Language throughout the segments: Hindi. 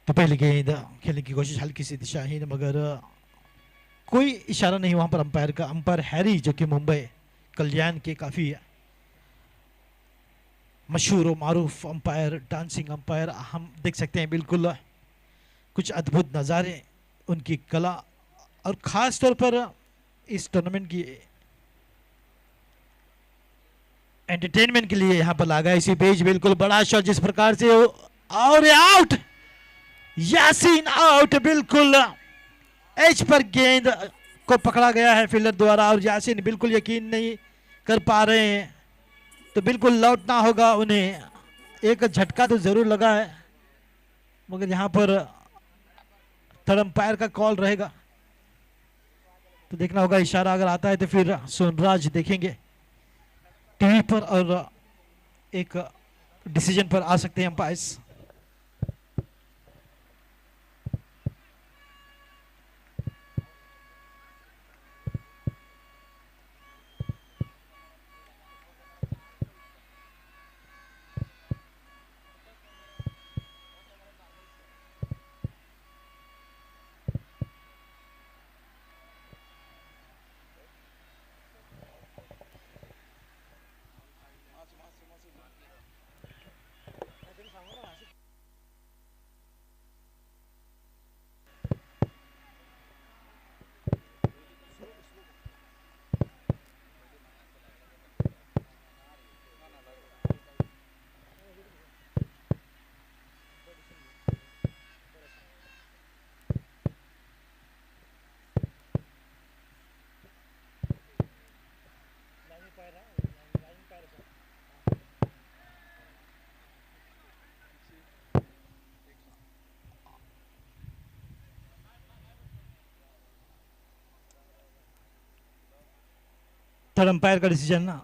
तो पहली गेंद खेलने की कोशिश हल्की सी दिशाहीन, मगर कोई इशारा नहीं वहां पर अंपायर का। अंपायर हैरी जो कि मुंबई कल्याण के काफी मशहूर और मारूफ अंपायर, डांसिंग अंपायर, हम देख सकते हैं बिल्कुल कुछ अद्भुत नज़ारे उनकी कला, और ख़ास तौर पर इस टूर्नामेंट की एंटरटेनमेंट के लिए यहाँ पर लगा इसी पेज। बिल्कुल बड़ा शॉट जिस प्रकार से, और आउट, यासीन आउट। बिल्कुल एज पर गेंद को पकड़ा गया है फील्डर द्वारा, और यासीन बिल्कुल यकीन नहीं कर पा रहे हैं, तो बिल्कुल लौटना होगा उन्हें। एक झटका तो जरूर लगा है, मगर यहाँ पर थर्ड अंपायर का कॉल रहेगा, तो देखना होगा। इशारा अगर आता है तो फिर सोनराज देखेंगे टीवी पर, और एक डिसीजन पर आ सकते हैं अंपायर्स। थर्ड अंपायर का डिसीजन ना,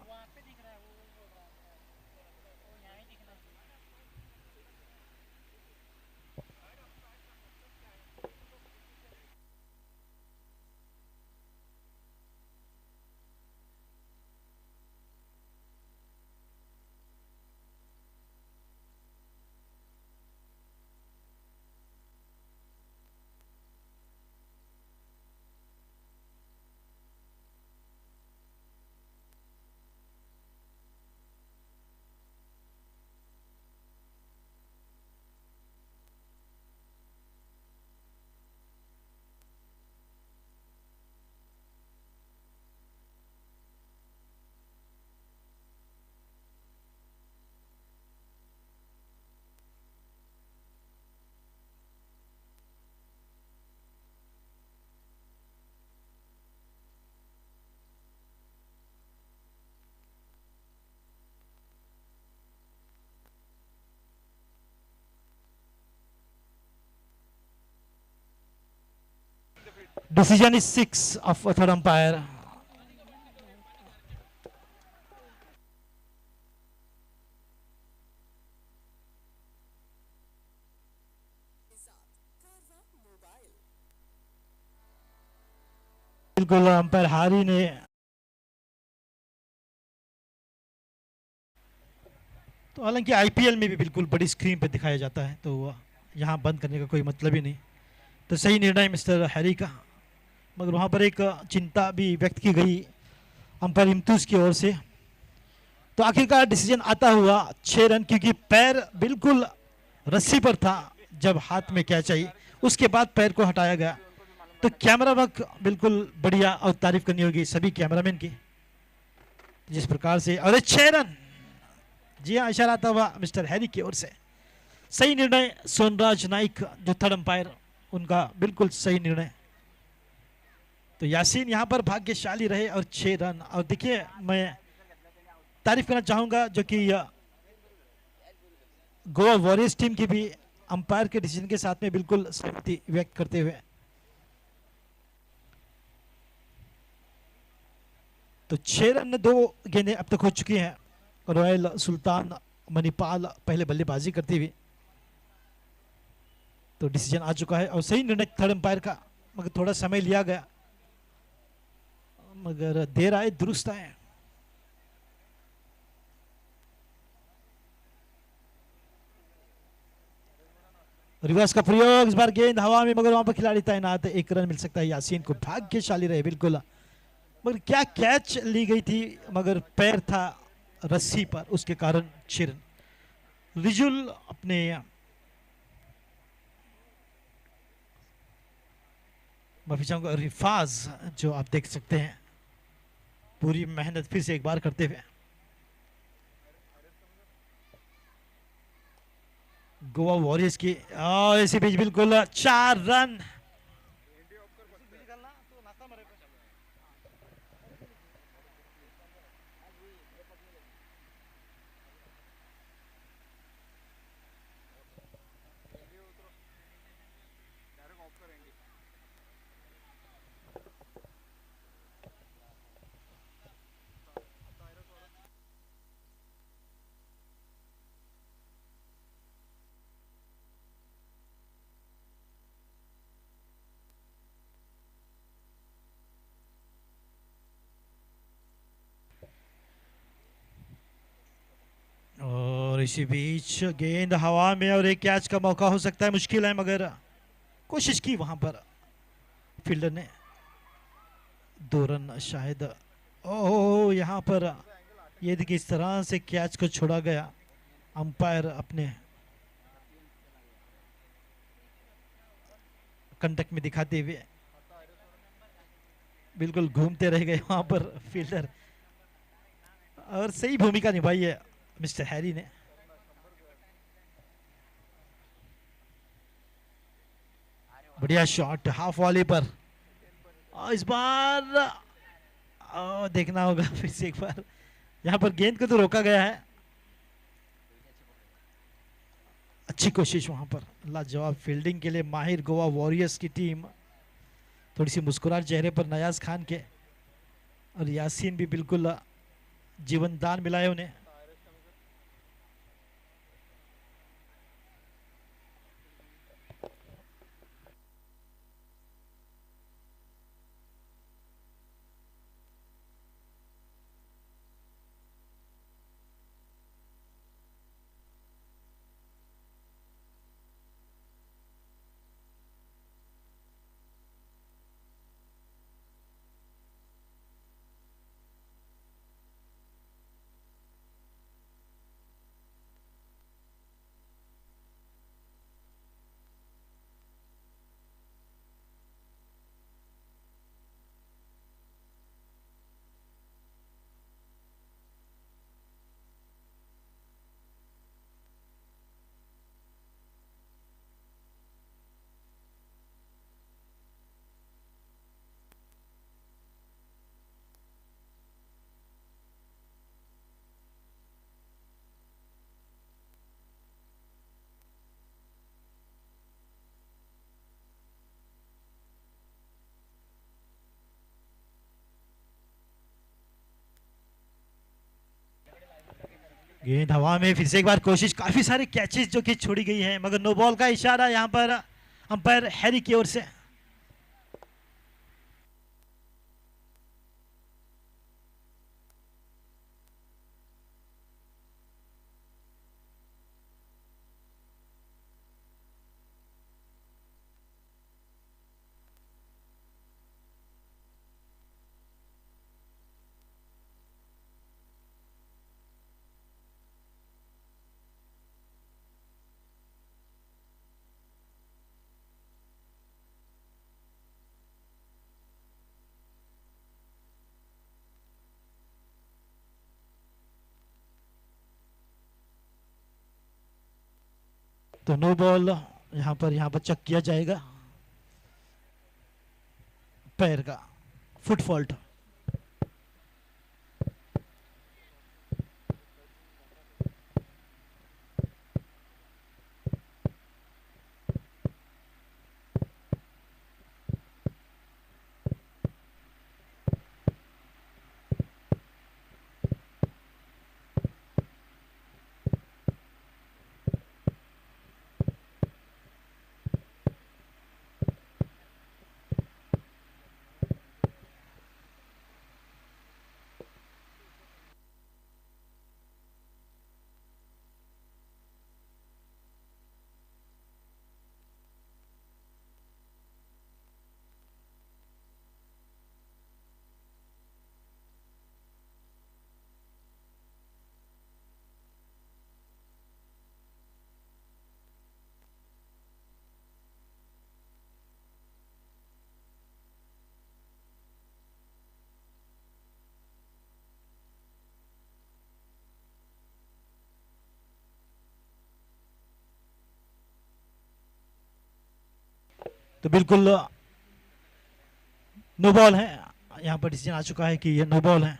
decision is 6 of third umpire. बिल्कुल अंपायर हारी ने तो, हालांकि आईपीएल में भी बिल्कुल बड़ी स्क्रीन पर दिखाया जाता है, तो यहाँ बंद करने का कोई मतलब ही नहीं। तो सही निर्णय मिस्टर हैरी का, मगर वहाँ पर एक चिंता भी व्यक्त की गई अंपायर इम्तूज की ओर से। तो आखिरकार डिसीजन आता हुआ 6 रन, क्योंकि पैर बिल्कुल रस्सी पर था जब हाथ में कैच आई, उसके बाद पैर को हटाया गया। तो कैमरा वर्क बिल्कुल बढ़िया, और तारीफ करनी होगी सभी कैमरामैन की जिस प्रकार से। और 6 रन, जी हाँ, इशारा आता हुआ मिस्टर हैरी की ओर से। सही निर्णय सोनराज नाइक जो थर्ड अंपायर, उनका बिल्कुल सही निर्णय। तो यासीन यहाँ पर भाग्यशाली रहे और 6 रन। और देखिए, मैं तारीफ करना चाहूंगा जो कि गोवा वॉरियर्स टीम की भी अंपायर के डिसीजन के साथ में बिल्कुल सहमति व्यक्त करते हुए। तो 6 रन 2 गेंदें अब तक हो चुकी हैं। रॉयल सुल्तान मणिपाल पहले बल्लेबाजी करती हुई। तो डिसीजन आ चुका है और सही निर्णय थर्ड अंपायर का, मगर थोड़ा समय लिया गया, मगर देर आए दुरुस्त आए। रिवर्स का प्रयोग, इस बार गेंद हवा में, मगर वहां पर खिलाड़ी तैनात है, एक रन मिल सकता है यासीन को, भाग्यशाली रहे बिल्कुल। मगर क्या कैच ली गई थी, मगर पैर था रस्सी पर, उसके कारण 6 रन। रिजुल अपने माफी चाहूंगा, रिफाज जो आप देख सकते हैं पूरी मेहनत फिर से एक बार करते हुए। गोवा वॉरियर्स की ऐसी पिच, बिल्कुल 4 रन। और इसी बीच गेंद हवा में और एक कैच का मौका हो सकता है, मुश्किल है, मगर कोशिश की वहां पर फील्डर ने। 2 रन शायद। ओह, यहां पर ये देखिए इस तरह से कैच को छोड़ा गया, अंपायर अपने कंटक में दिखाते हुए बिल्कुल घूमते रह गए वहां पर फील्डर, और सही भूमिका निभाई है मिस्टर हैरी ने। बढ़िया शॉट हाफ वॉली पर, और इस बार देखना होगा फिर से एक बार, यहाँ पर गेंद को तो रोका गया है। अच्छी कोशिश वहां पर, लाजवाब फील्डिंग के लिए माहिर गोवा वॉरियर्स की टीम। थोड़ी सी मुस्कुराहट चेहरे पर नयाज खान के, और यासीन भी बिल्कुल जीवन दान मिलाए उन्हें। गेंद हवा में, फिर से एक बार कोशिश, काफी सारे कैचेस जो कि छोड़ी गई है, मगर नो बॉल का इशारा यहाँ पर अंपायर हैरी की ओर से। तो नो बॉल यहाँ पर चेक किया जाएगा, पैर का फुट फॉल्ट। तो बिल्कुल नो बॉल है। यहाँ पर डिसीजन आ चुका है कि ये नो बॉल है।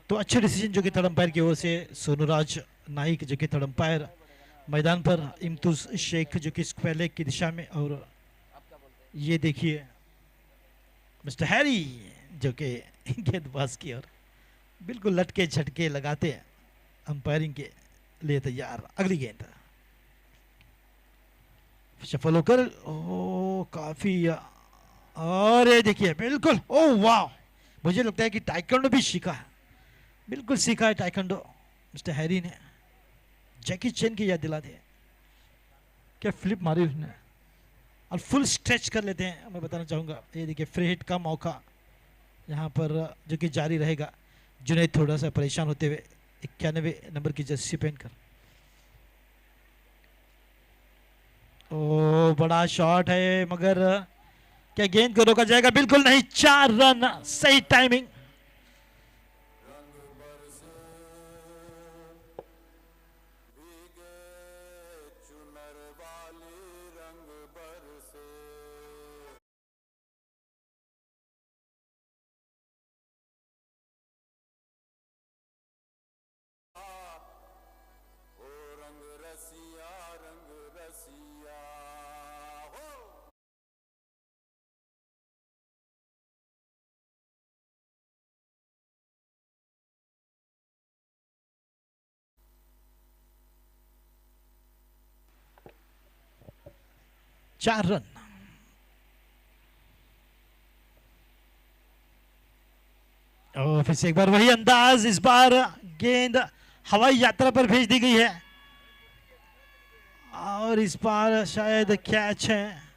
तो अच्छे डिसीजन जो कि थर्ड अंपायर की ओर से सोनूराज नाइक जो कि थर्ड अंपायर, मैदान पर इम्तुज शेख जो कि स्क्वायर लेग की दिशा में, और ये देखिए मिस्टर हैरी जो कि गेंदबाज की ओर बिल्कुल लटके झटके लगाते अंपायरिंग के लिए तैयार। अगली गेंद सफल होकर, ओ काफी, और ये देखिए बिल्कुल, ओ वाह, मुझे लगता है कि टाइकोंडो भी सीखा है, बिल्कुल सीखा है टाइकोंडो मिस्टर हैरी ने। जैकी चैन की याद दिला दे, क्या फ्लिप मारी उसने, और फुल स्ट्रेच कर लेते हैं। मैं बताना चाहूँगा, ये देखिए फ्री हिट का मौका यहाँ पर जो कि जारी रहेगा। जुनैद थोड़ा सा परेशान होते हुए 91 नंबर की जर्सी पहनकर, ओ बड़ा शॉट है, मगर क्या गेंद को रोका जाएगा? बिल्कुल नहीं, 4 रन, सही टाइमिंग। चार रन। और फिर से एक बार वही अंदाज, इस बार गेंद हवाई यात्रा पर भेज दी गई है, और इस बार शायद कैच है।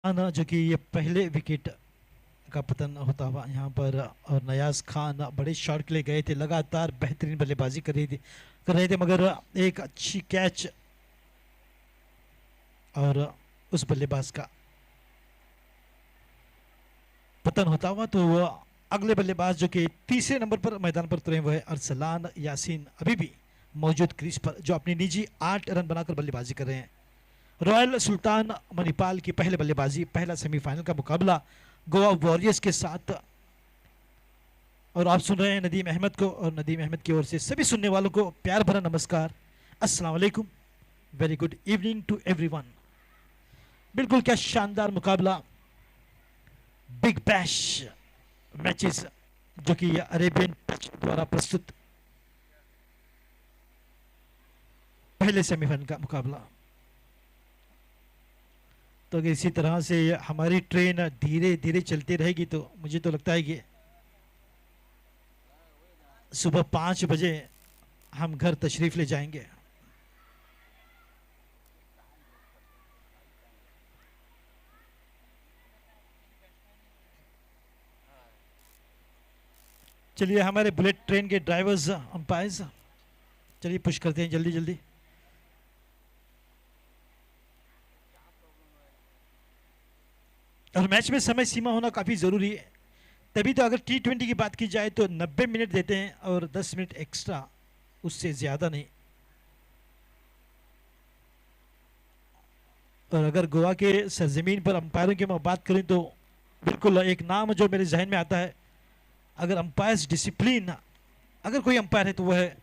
जो कि ये पहले विकेट का पतन होता हुआ यहाँ पर, और नयाज खान बड़े शॉट के लिए गए थे, लगातार बेहतरीन बल्लेबाजी कर रहे थे, मगर एक अच्छी कैच और उस बल्लेबाज का पतन होता हुआ। तो वो अगले बल्लेबाज जो कि तीसरे नंबर पर मैदान पर उतरे हुए है अरसलान यासीन, अभी भी मौजूद क्रीज पर, जो अपनी निजी 8 रन बनाकर बल्लेबाजी कर रहे हैं। रॉयल सुल्तान मणिपाल की पहले बल्लेबाजी, पहला सेमीफाइनल का मुकाबला गोवा वॉरियर्स के साथ। और आप सुन रहे हैं नदीम अहमद को, और नदीम अहमद की ओर से सभी सुनने वालों को प्यार भरा नमस्कार, अस्सलाम वालेकुम, very good evening to everyone. बिल्कुल क्या शानदार मुकाबला, बिग बैश मैचेस जो कि अरेबियन टच द्वारा प्रस्तुत पहले सेमीफाइनल का मुकाबला। तो अगर इसी तरह से हमारी ट्रेन धीरे धीरे चलती रहेगी तो मुझे तो लगता है कि सुबह 5 बजे हम घर तशरीफ ले जाएंगे। चलिए हमारे बुलेट ट्रेन के ड्राइवर्स, अंपायर्स, चलिए पुश करते हैं जल्दी जल्दी। और मैच में समय सीमा होना काफ़ी ज़रूरी है, तभी तो अगर T20 की बात की जाए तो 90 मिनट देते हैं और 10 मिनट एक्स्ट्रा, उससे ज़्यादा नहीं। और अगर गोवा के सरजमीन पर अंपायरों की मैं बात करूं तो बिल्कुल एक नाम जो मेरे जहन में आता है, अगर अंपायर्स डिसिप्लिन, अगर कोई अंपायर है तो वह है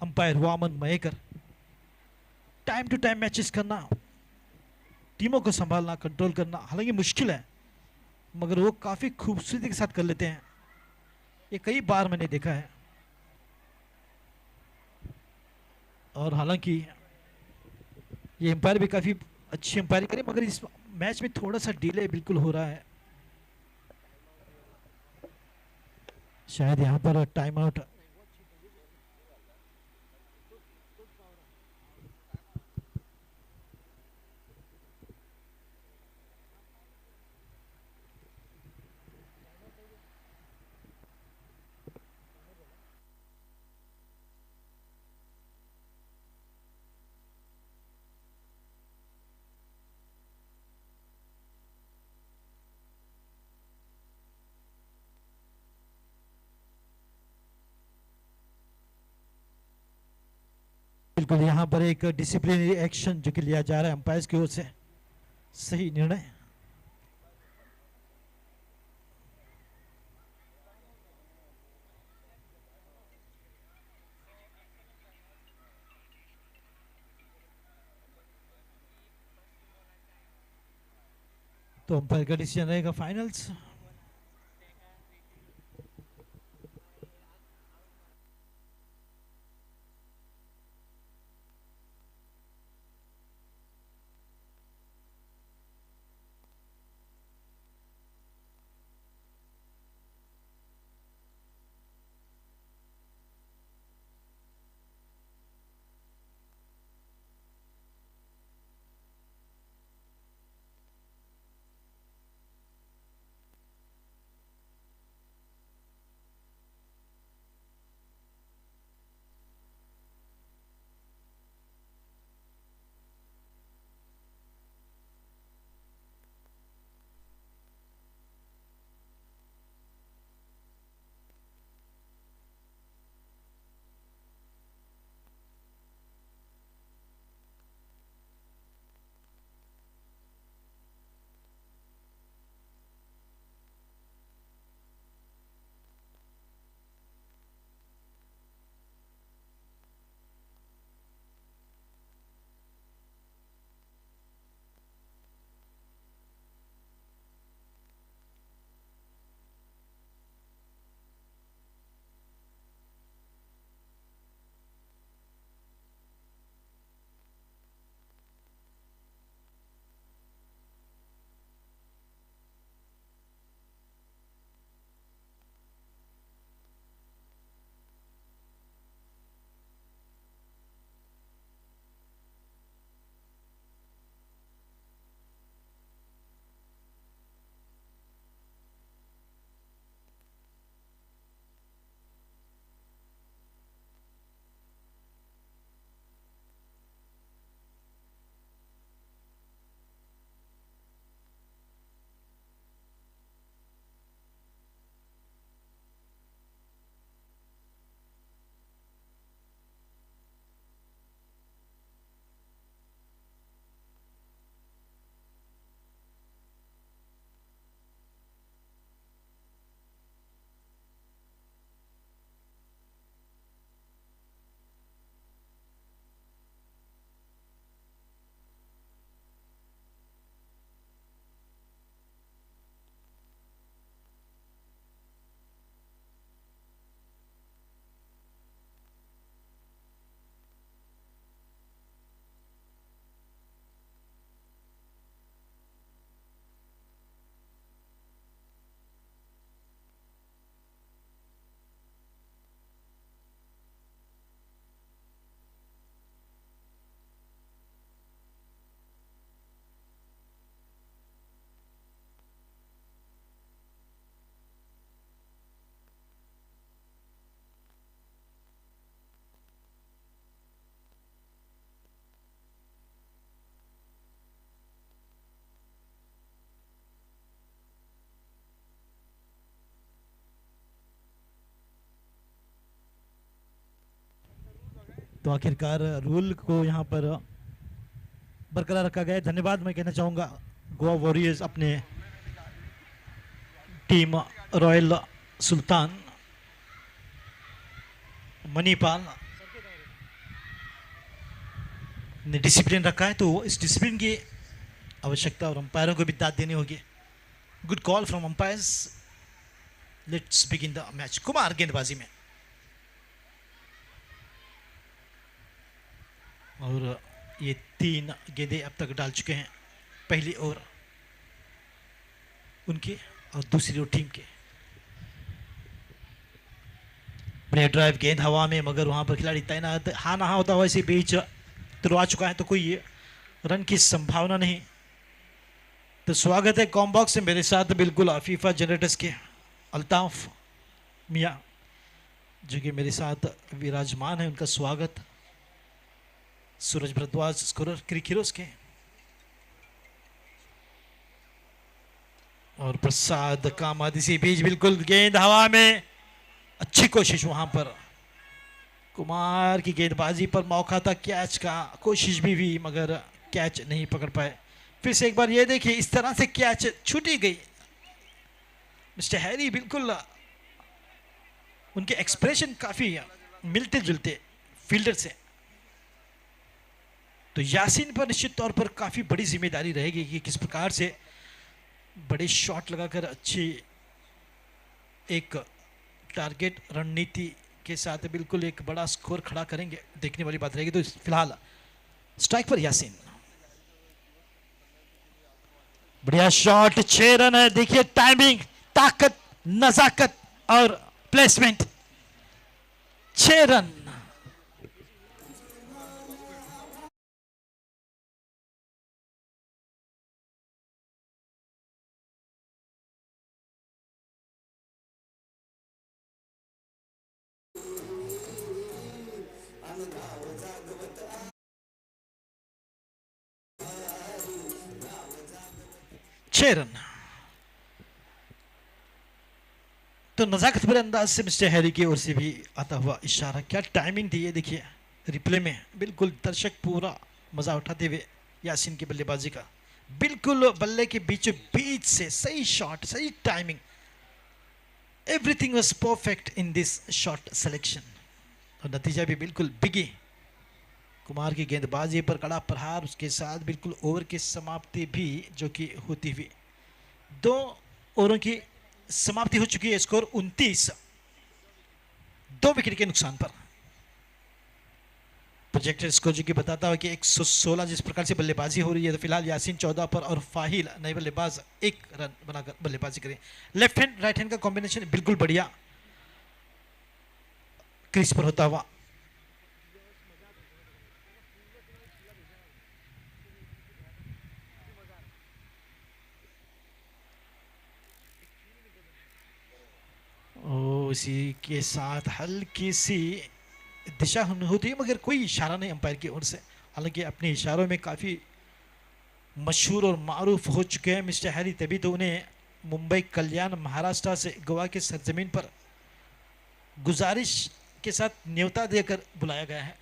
umpire Vaman Mayekar. Time to time matches करना, टीमों को संभालना, कंट्रोल करना हालांकि मुश्किल है, मगर वो काफ़ी खूबसूरती के साथ कर लेते हैं। ये कई बार मैंने देखा है। और हालांकि ये एम्पायर भी काफ़ी अच्छी एम्पायरिंग करे, मगर इस मैच में थोड़ा सा डिले बिल्कुल हो रहा है। शायद यहाँ पर टाइम आउट। बिल्कुल यहाँ पर एक डिसिप्लिनरी एक्शन जो कि लिया जा रहा है अंपायर्स की ओर से, सही निर्णय। तो अंपायर का डिसीजन रहेगा फाइनल्स। तो आखिरकार रूल को यहाँ पर बरकरार रखा गया है। धन्यवाद मैं कहना चाहूँगा गोवा वॉरियर्स, अपने टीम रॉयल सुल्तान, मणिपाल ने डिसिप्लिन रखा है, तो इस डिसिप्लिन की आवश्यकता और अंपायरों को भी दाद देनी होगी। Good call from umpires. Let's begin the match. Kumar गेंदबाजी में, और ये 3 गेंदें अब तक डाल चुके हैं, पहली ओवर उनकी और दूसरी ओवर टीम के। प्ले ड्राइव गेंद हवा में, मगर वहां पर खिलाड़ी तैनात हाँ नहा होता हुआ इसी बीच तुरवा चुका है, तो कोई रन की संभावना नहीं। तो स्वागत है कॉम्बॉक्स से मेरे साथ बिल्कुल आफीफा जनरेटर्स के अल्ताफ मियाँ जो कि मेरे साथ विराजमान है, उनका स्वागत। सूरज भरद्वाज स्कोरर क्रिक हीरोज के, और प्रसाद कामत इसी बीच बिल्कुल गेंद हवा में, अच्छी कोशिश वहां पर कुमार की गेंदबाजी पर मौका था कैच का, कोशिश भी हुई मगर कैच नहीं पकड़ पाए। फिर से एक बार ये देखिए, इस तरह से कैच छूटी गई। मिस्टर हैरी बिल्कुल उनके एक्सप्रेशन काफी मिलते जुलते फील्डर से, तो यासीन पर निश्चित तौर पर काफी बड़ी जिम्मेदारी रहेगी कि किस प्रकार से बड़े शॉट लगाकर अच्छी एक टारगेट रणनीति के साथ बिल्कुल एक बड़ा स्कोर खड़ा करेंगे, देखने वाली बात रहेगी। तो फिलहाल स्ट्राइक पर यासीन, बढ़िया शॉट, 6 रन है। देखिए टाइमिंग, ताकत, नजाकत और प्लेसमेंट, 6 रन। रन। तो नजाकत भरे अंदाज से मिस्टर हैरी की ओर से भी आता हुआ इशारा, क्या टाइमिंग थी ये देखिए रिप्ले में, बिल्कुल दर्शक पूरा मजा उठाते हुए यासीन की बल्लेबाजी का, बिल्कुल बल्ले के बीचों बीच से सही शॉट, सही timing, everything was perfect in this shot selection, और नतीजा भी बिल्कुल बिगी। कुमार की गेंदबाजी पर कड़ा प्रहार, उसके साथ बिल्कुल ओवर की समाप्ति भी जो कि होती हुई, 2 ओवरों की समाप्ति हो चुकी है। स्कोर 29, 2 विकेट के नुकसान पर। प्रोजेक्टेड स्कोर जो कि बताता है कि 116 जिस प्रकार से बल्लेबाजी हो रही है, तो फिलहाल यासीन 14 पर और फाहिल नए बल्लेबाज 1 रन बनाकर बल्लेबाजी करें। लेफ्ट हैंड राइट हैंड का कॉम्बिनेशन बिल्कुल बढ़िया क्रीज पर होता हुआ। इसी के साथ हल्की सी दिशा होती है, मगर कोई इशारा नहीं अंपायर की ओर से। हालांकि अपने इशारों में काफ़ी मशहूर और मारूफ हो चुके हैं मिस्टर हैरी, तभी तो उन्हें मुंबई कल्याण महाराष्ट्र से गोवा के सरजमीन पर गुजारिश के साथ न्योता देकर बुलाया गया है।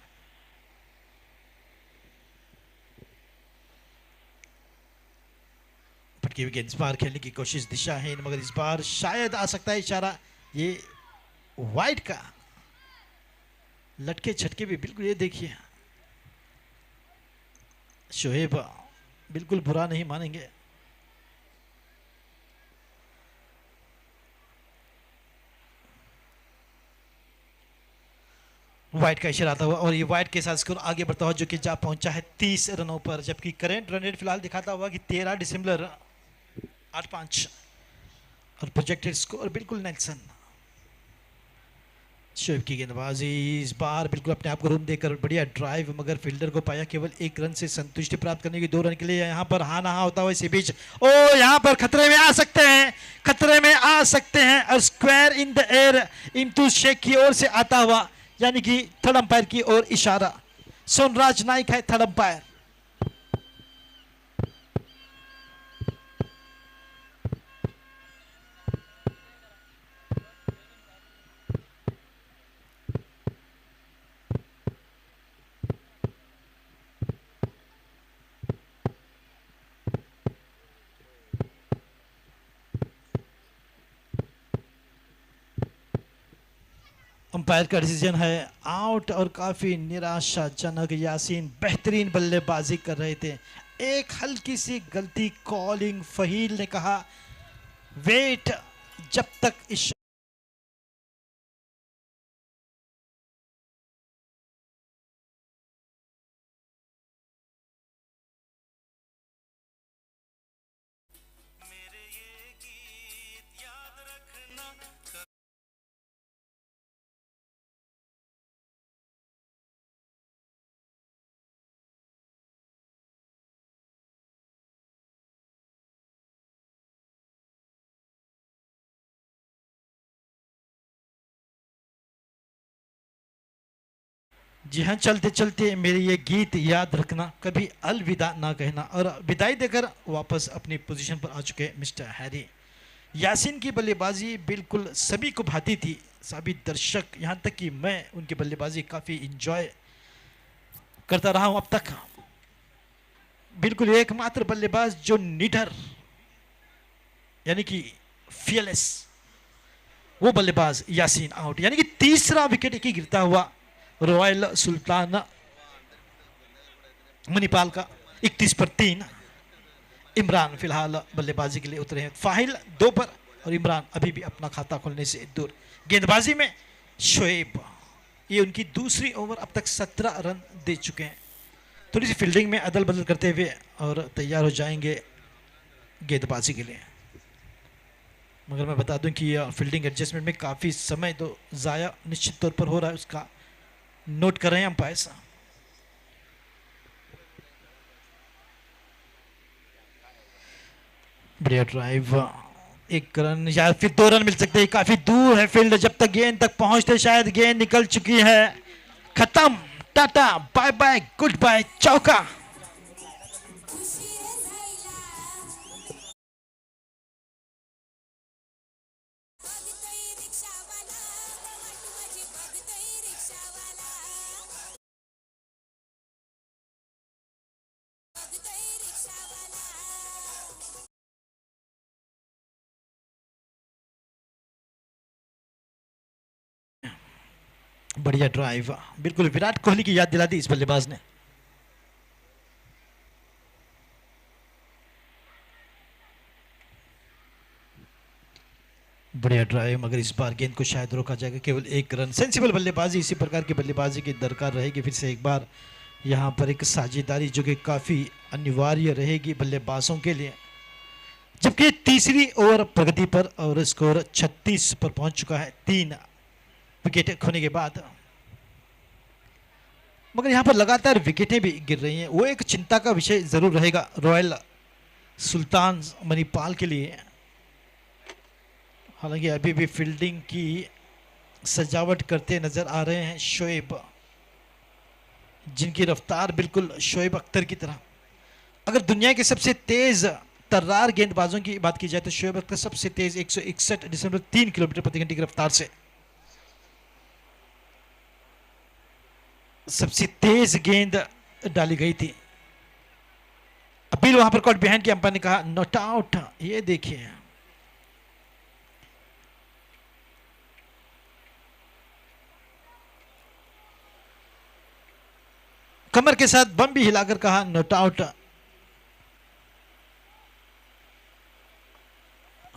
पटकी हुई गेंद इस बार खेलने की कोशिश दिशा है, मगर इस बार शायद आ सकता है इशारा, ये वाइड का लटके छटके भी बिल्कुल, ये देखिए शोएब बिल्कुल बुरा नहीं मानेंगे। वाइट का इशारा आता हुआ, और ये वाइट के साथ स्कोर आगे बढ़ता हुआ जो कि जा पहुंचा है 30 रनों पर, जबकि करंट रन रेट फिलहाल दिखाता हुआ कि 13 दिसंबर 8-5, और प्रोजेक्टेड स्कोर बिल्कुल नेल्सन। शोएब की गेंदबाजी इस बार बिल्कुल अपने आप को रूम देकर बढ़िया ड्राइव, मगर फील्डर को पाया केवल 1 रन से संतुष्टि प्राप्त करने की, 2 रन के लिए यहाँ पर हाँ नहा होता हुआ इसी बीच, ओ यहाँ पर खतरे में आ सकते हैं, खतरे में आ सकते हैं, और square in the air Imtiaz Sheikh की ओर से आता हुआ, यानी कि थर्ड अंपायर की ओर इशारा। सोनराज नाइक है थर्ड अंपायर। अंपायर का डिसीजन है आउट और काफी निराशाजनक। यासीन बेहतरीन बल्लेबाजी कर रहे थे, एक हल्की सी गलती कॉलिंग फहील ने कहा वेट जब तक इस जी हाँ, चलते चलते मेरे ये गीत याद रखना, कभी अलविदा ना कहना। और विदाई देकर वापस अपनी पोजीशन पर आ चुके मिस्टर हैरी। यासीन की बल्लेबाजी बिल्कुल सभी को भाती थी, सभी दर्शक, यहाँ तक कि मैं उनकी बल्लेबाजी काफ़ी इंजॉय करता रहा हूँ अब तक। बिल्कुल एकमात्र बल्लेबाज जो निडर यानी कि फियरलेस, वो बल्लेबाज यासीन आउट। यानी कि तीसरा विकेट एक ही गिरता हुआ रॉयल सुल्तान मणिपाल का 31 पर 3। इमरान फिलहाल बल्लेबाजी के लिए उतरे हैं, फाहिल 2 पर और इमरान अभी भी अपना खाता खोलने से दूर। गेंदबाजी में शोएब, ये उनकी दूसरी ओवर, अब तक 17 रन दे चुके हैं। थोड़ी सी फील्डिंग में अदल बदल करते हुए और तैयार हो जाएंगे गेंदबाजी के लिए। मगर मैं बता दूं कि फील्डिंग एडजस्टमेंट में काफ़ी समय तो ज़ाया निश्चित तौर पर हो रहा है, उसका नोट कर रहे हैं अंपायर। बढ़िया ड्राइव, 1 रन या फिर 2 रन मिल सकते हैं, काफी दूर है फील्ड, जब तक गेंद तक पहुंचते शायद गेंद निकल चुकी है। खत्म, tata bye bye goodbye, चौका। बढ़िया ड्राइव, बिल्कुल विराट कोहली की याद दिला दी इस बल्लेबाज ने। बढ़िया ड्राइव, मगर इस बार गेंद को शायद रोका जाएगा, केवल 1 रन। सेंसिबल बल्लेबाजी, इसी प्रकार की बल्लेबाजी की दरकार रहेगी फिर से एक बार यहाँ पर एक साझेदारी जो कि काफ़ी अनिवार्य रहेगी बल्लेबाजों के लिए। जबकि तीसरी ओवर प्रगति पर और स्कोर 36 पर पहुंच चुका है 3 विकेट खोने के बाद। मगर यहाँ पर लगातार विकेटें भी गिर रही हैं, वो एक चिंता का विषय जरूर रहेगा रॉयल सुल्तान मणिपाल के लिए। हालांकि अभी भी फील्डिंग की सजावट करते नजर आ रहे हैं शोएब, जिनकी रफ्तार बिल्कुल शोएब अख्तर की तरह। अगर दुनिया के सबसे तेज तर्रार गेंदबाजों की बात की जाए तो शोएब अख्तर सबसे तेज 161.3 किलोमीटर प्रति घंटे की रफ्तार से सबसे तेज गेंद डाली गई थी। अपील वहां पर कॉट बिहाइंड के अंपायर ने कहा नॉट आउट। ये देखिए, कमर के साथ बम भी हिलाकर कहा नॉट आउट।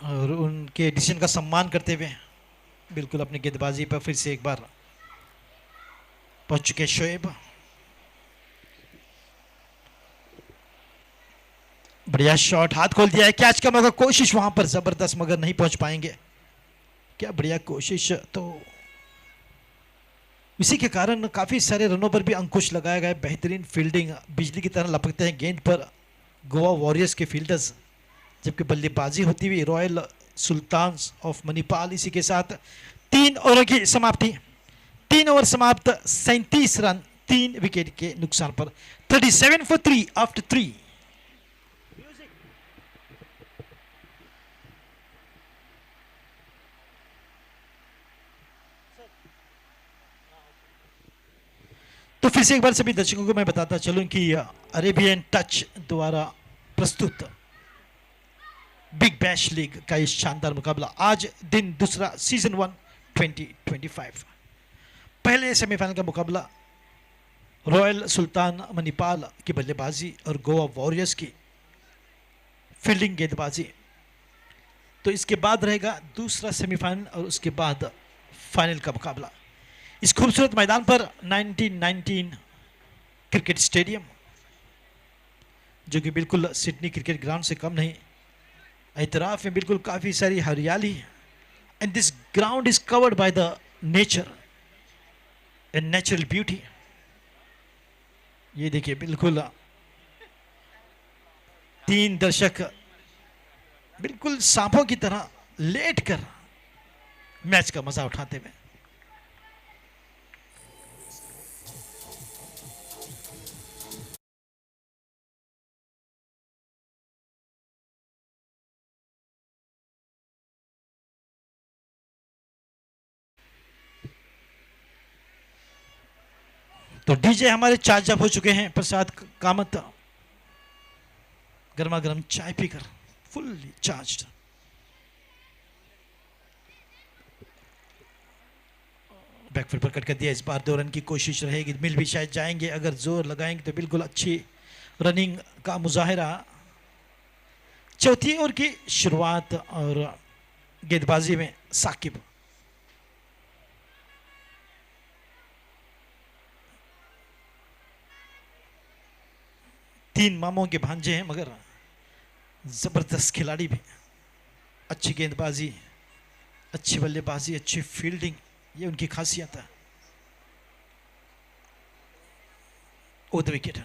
और उनके डिसीजन का सम्मान करते हुए बिल्कुल अपनी गेंदबाजी पर फिर से एक बार पहुंच चुके शोएब। बढ़िया शॉट, हाथ खोल दिया है, कैच का मौका, कोशिश वहां पर जबरदस्त, मगर नहीं पहुंच पाएंगे। क्या बढ़िया कोशिश, तो इसी के कारण काफी सारे रनों पर भी अंकुश लगाया गया। बेहतरीन फील्डिंग, बिजली की तरह लपकते हैं गेंद पर गोवा वॉरियर्स के फील्डर्स, जबकि बल्लेबाजी होती हुई रॉयल सुल्तान ऑफ मणिपाल। इसी के साथ 3 ओवर की समाप्ति, 3 ओवर समाप्त, 37 रन 3 विकेट के नुकसान पर, 37 for 3 आफ्टर 3। तो फिर से एक बार सभी दर्शकों को मैं बताता चलूं कि अरेबियन टच द्वारा प्रस्तुत बिग बैश लीग का इस शानदार मुकाबला आज दिन दूसरा सीजन 1 2025 पहले सेमीफाइनल का मुकाबला रॉयल सुल्तान मणिपाल की बल्लेबाजी और गोवा वॉरियर्स की फील्डिंग गेंदबाजी। तो इसके बाद रहेगा दूसरा सेमीफाइनल और उसके बाद फाइनल का मुकाबला इस खूबसूरत मैदान पर 1919 क्रिकेट स्टेडियम, जो कि बिल्कुल सिडनी क्रिकेट ग्राउंड से कम नहीं। इतराफ में बिल्कुल काफ़ी सारी हरियाली and this ground is covered by the nature and natural beauty. ये देखिए बिल्कुल 3 दर्शक बिल्कुल सांपों की तरह लेटकर मैच का मजा उठाते हुए। तो डीजे हमारे चार्ज अप हो चुके हैं। प्रसाद कामत गर्मा गर्म चाय पीकर फुल्ली चार्ज्ड। बैकफुट पर कट कर दिया। इस बार 2 रन की कोशिश रहेगी। मिल भी शायद जाएंगे, अगर जोर लगाएंगे तो बिल्कुल अच्छी रनिंग का मुजाहिरा। चौथी ओवर की शुरुआत और गेंदबाजी में साकिब। तीन मामों के भांजे हैं मगर जबरदस्त खिलाड़ी भी। अच्छी गेंदबाजी, अच्छी बल्लेबाजी, अच्छी फील्डिंग, ये उनकी खासियत है। Over the wicket.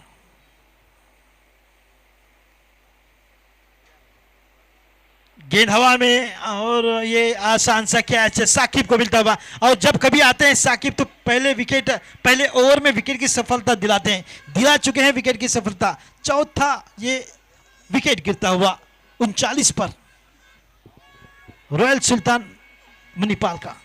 गेंद हवा में और ये आसान सा कैच साकिब को मिलता हुआ। और जब कभी आते हैं साकिब तो पहले ओवर में विकेट की सफलता दिलाते हैं। दिला चुके हैं विकेट की सफलता। चौथा ये विकेट गिरता हुआ 39 पर रॉयल सुल्तान मणिपाल का।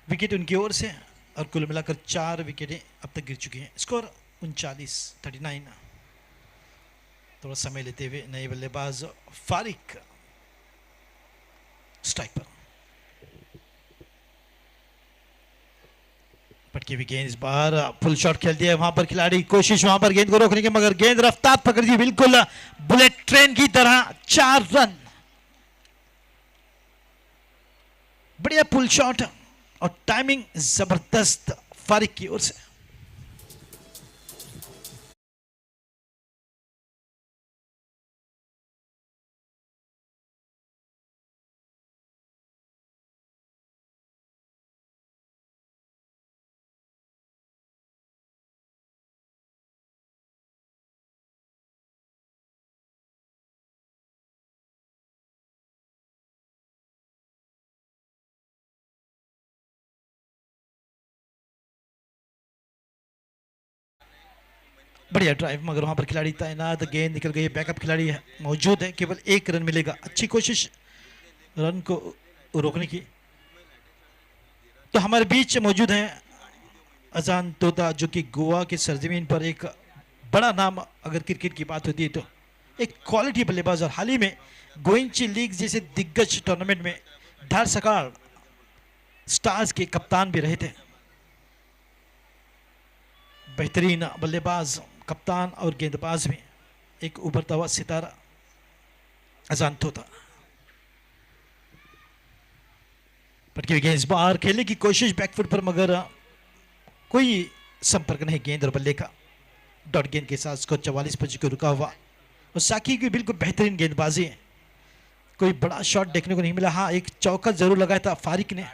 विकेट उनकी ओर से और कुल मिलाकर 4 विकेटें अब तक गिर चुकी हैं। स्कोर 39। थोड़ा समय लेते हुए नए बल्लेबाज फारिक स्ट्राइक पर। पटकी हुई गेंद, इस बार फुल शॉट खेल दिया वहां पर खिलाड़ी। कोशिश वहां पर गेंद को रोकने की मगर गेंद रफ्तार पकड़ दी बिल्कुल बुलेट ट्रेन की तरह। 4 रन। बढ़िया पुल शॉट और टाइमिंग जबरदस्त फारिक की ओर से। बढ़िया ड्राइव मगर वहां पर खिलाड़ी तैनात। गेंद निकल गई। बैकअप खिलाड़ी मौजूद है। केवल 1 रन मिलेगा। अच्छी कोशिश रन को रोकने की। तो हमारे बीच मौजूद हैं अजान तोता, जो कि गोवा के सरजमीन पर एक बड़ा नाम अगर क्रिकेट की बात होती है तो एक क्वालिटी बल्लेबाज और हाल ही में गोइंची लीग जैसे दिग्गज टूर्नामेंट में धारसकार स्टार्स के कप्तान भी रहे थे। बेहतरीन बल्लेबाज, कप्तान और गेंदबाज में एक उभरता हुआ सितारा अजांतो था। पटकी हुई गेंद इस बार खेलने की कोशिश बैकफुट पर, मगर कोई संपर्क नहीं गेंद और बल्ले का। डॉट गेंद के साथ स्कोर 44 पर को रुका हुआ। और साकी की बिल्कुल बेहतरीन गेंदबाजी है, कोई बड़ा शॉट देखने को नहीं मिला। हाँ, एक चौका जरूर लगाया था फारिक ने,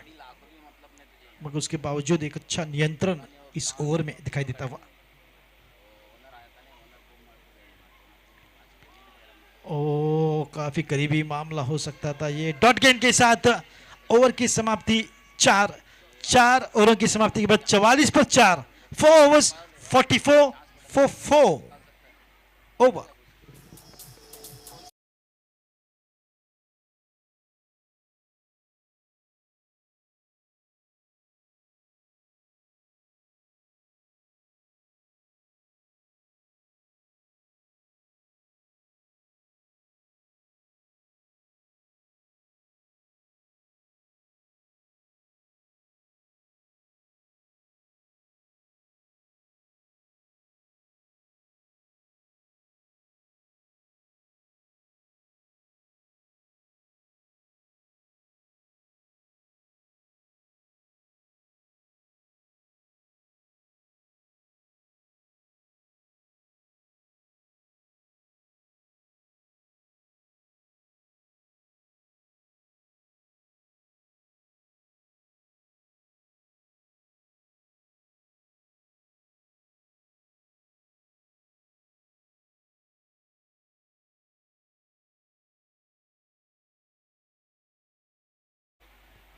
मगर उसके बावजूद एक अच्छा नियंत्रण इस ओवर में दिखाई देता हुआ। ओ, काफी करीबी मामला हो सकता था ये। डॉट गेंद के साथ ओवर की समाप्ति, चार ओवरों की समाप्ति के बाद 44 पर 4, 4 ओवर्स 44 for 4 over।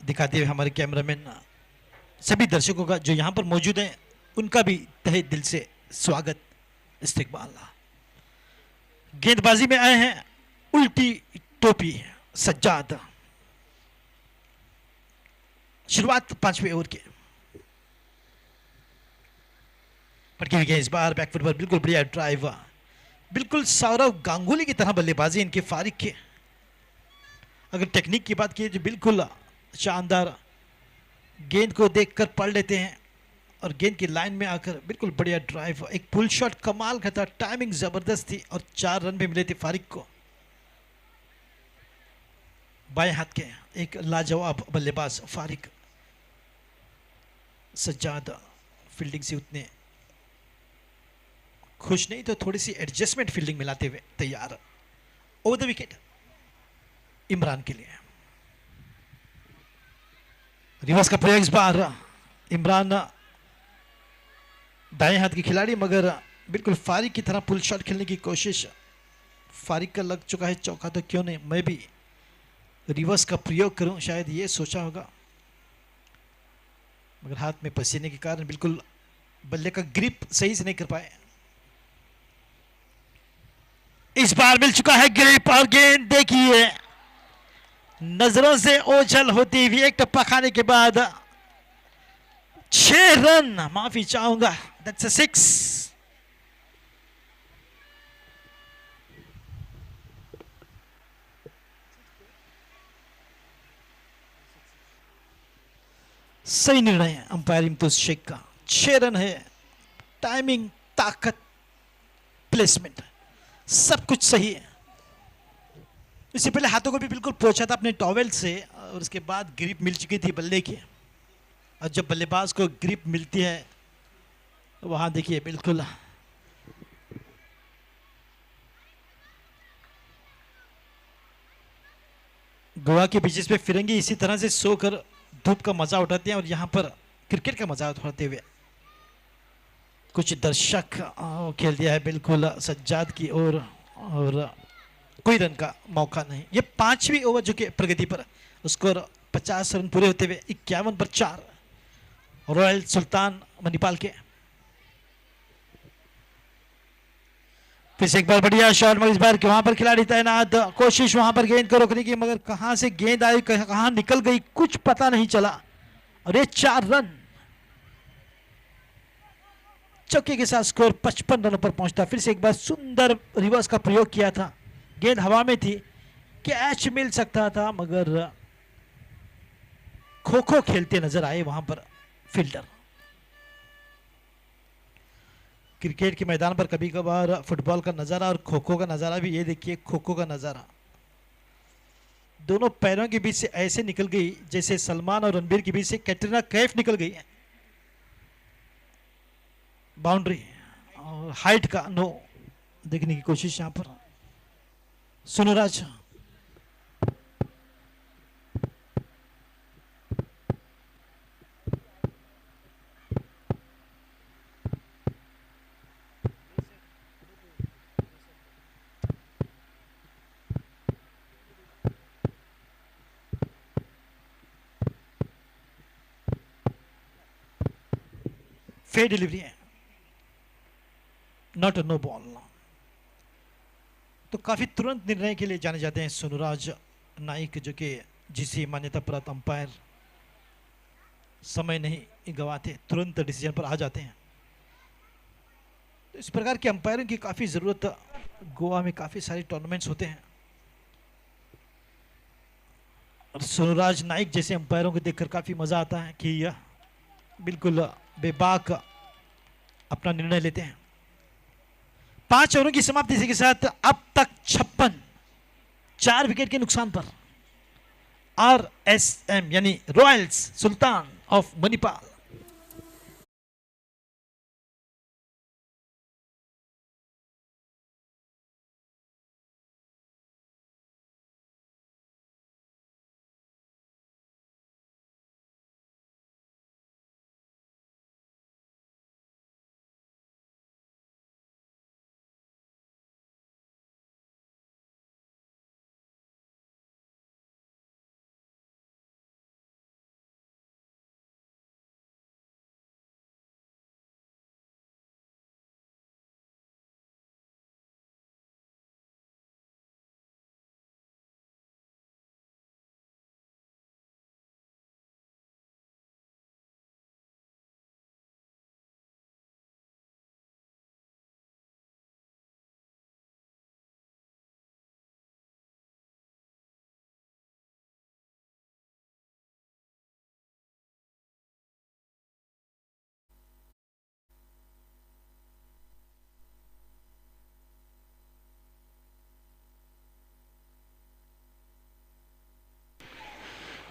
दिखाते हुए हमारे कैमरामैन सभी दर्शकों का जो यहां पर मौजूद हैं, उनका भी तहे दिल से स्वागत, इस्तकबाल। गेंदबाजी में आए हैं उल्टी टोपी सज्जाद। शुरुआत 5वें ओवर के। पटकी हुई गेंद इस बार बैकफुट पर, बिल्कुल बढ़िया ड्राइव, बिल्कुल सौरव गांगुली की तरह बल्लेबाजी इनके फारिक के। अगर टेक्निक की बात की तो बिल्कुल शानदार, गेंद को देखकर पढ़ लेते हैं और गेंद की लाइन में आकर बिल्कुल बढ़िया ड्राइव, एक पुल शॉट कमाल का था, टाइमिंग जबरदस्त थी और 4 रन भी मिले थे फारिक को। बाएं हाथ के एक लाजवाब बल्लेबाज फारिक। सज्जाद फील्डिंग से उतने खुश नहीं तो थोड़ी सी एडजस्टमेंट फील्डिंग मिलाते हुए तैयार। ओवर द विकेट इमरान के लिए। रिवर्स का प्रयोग इस बार। इमरान दाएं हाथ की खिलाड़ी, मगर बिल्कुल फारिक की तरह पुल शॉट खेलने की कोशिश। फारिक का लग चुका है चौका, तो क्यों नहीं मैं भी रिवर्स का प्रयोग करूं, शायद ये सोचा होगा, मगर हाथ में पसीने के कारण बिल्कुल बल्ले का ग्रिप सही से नहीं कर पाए। इस बार मिल चुका है ग्रिप और गेंद देखिए नजरों से ओझल होती हुई, एक टप्पा खाने के बाद 6 रन, माफी चाहूंगा, दैट्स अ 6। सही निर्णय है अंपायर इम्तियाज शेख का। 6 रन है, टाइमिंग, ताकत, प्लेसमेंट सब कुछ सही है। इससे पहले हाथों को भी बिल्कुल पोंछा था अपने टॉवेल से और उसके बाद ग्रिप मिल चुकी थी बल्ले की। और जब बल्लेबाज को ग्रिप मिलती है तो वहां देखिए बिल्कुल गोवा के बीचेस पे फिरंगी इसी तरह से सोकर धूप का मजा उठाते हैं और यहाँ पर क्रिकेट का मजा उठाते हुए कुछ दर्शक खेल दिया है बिल्कुल सज्जाद की ओर और कोई रन का मौका नहीं। ये 5वीं ओवर जो कि प्रगति पर, स्कोर 50 रन पूरे होते हुए 51 पर 4 रॉयल सुल्तान मणिपाल के। फिर से एक बार बढ़िया शॉट, मगर इस बार वहां पर खिलाड़ी तैनात, कोशिश वहां पर गेंद को रोकने की, मगर कहां से गेंद आई कहां निकल गई कुछ पता नहीं चला। और ये 4 रन, चौके के साथ स्कोर 55 रनों पर पहुंचता। फिर से एक बार सुंदर रिवर्स का प्रयोग किया था, गेंद हवा में थी, कैच मिल सकता था मगर खो खो खेलते नजर आए वहां पर फील्डर। क्रिकेट के मैदान पर कभी कभार फुटबॉल का नजारा और खो खो का नजारा भी, ये देखिए खो खो का नजारा, दोनों पैरों के बीच से ऐसे निकल गई जैसे सलमान और रणबीर के बीच से कैटरीना कैफ निकल गई है। बाउंड्री और हाइट का नो देखने की कोशिश यहां पर सुनराज। फेयर डिलीवरी है, नॉट अ नो बॉल। तो काफी तुरंत निर्णय के लिए जाने जाते हैं सुनराज नाइक, जो कि जिसे मान्यता प्राप्त अंपायर समय नहीं गवाते, तुरंत डिसीजन पर आ जाते हैं। तो इस प्रकार के अंपायरों की काफी जरूरत गोवा में काफी सारे टूर्नामेंट्स होते हैं, और सुनराज नाइक जैसे अंपायरों को देखकर काफी मजा आता है कि यह बिल्कुल बेबाक अपना निर्णय लेते हैं। 5 ओवरों की समाप्ति के साथ अब तक 56, 4 विकेट के नुकसान पर RSM यानी रॉयल्स सुल्तान ऑफ मणिपाल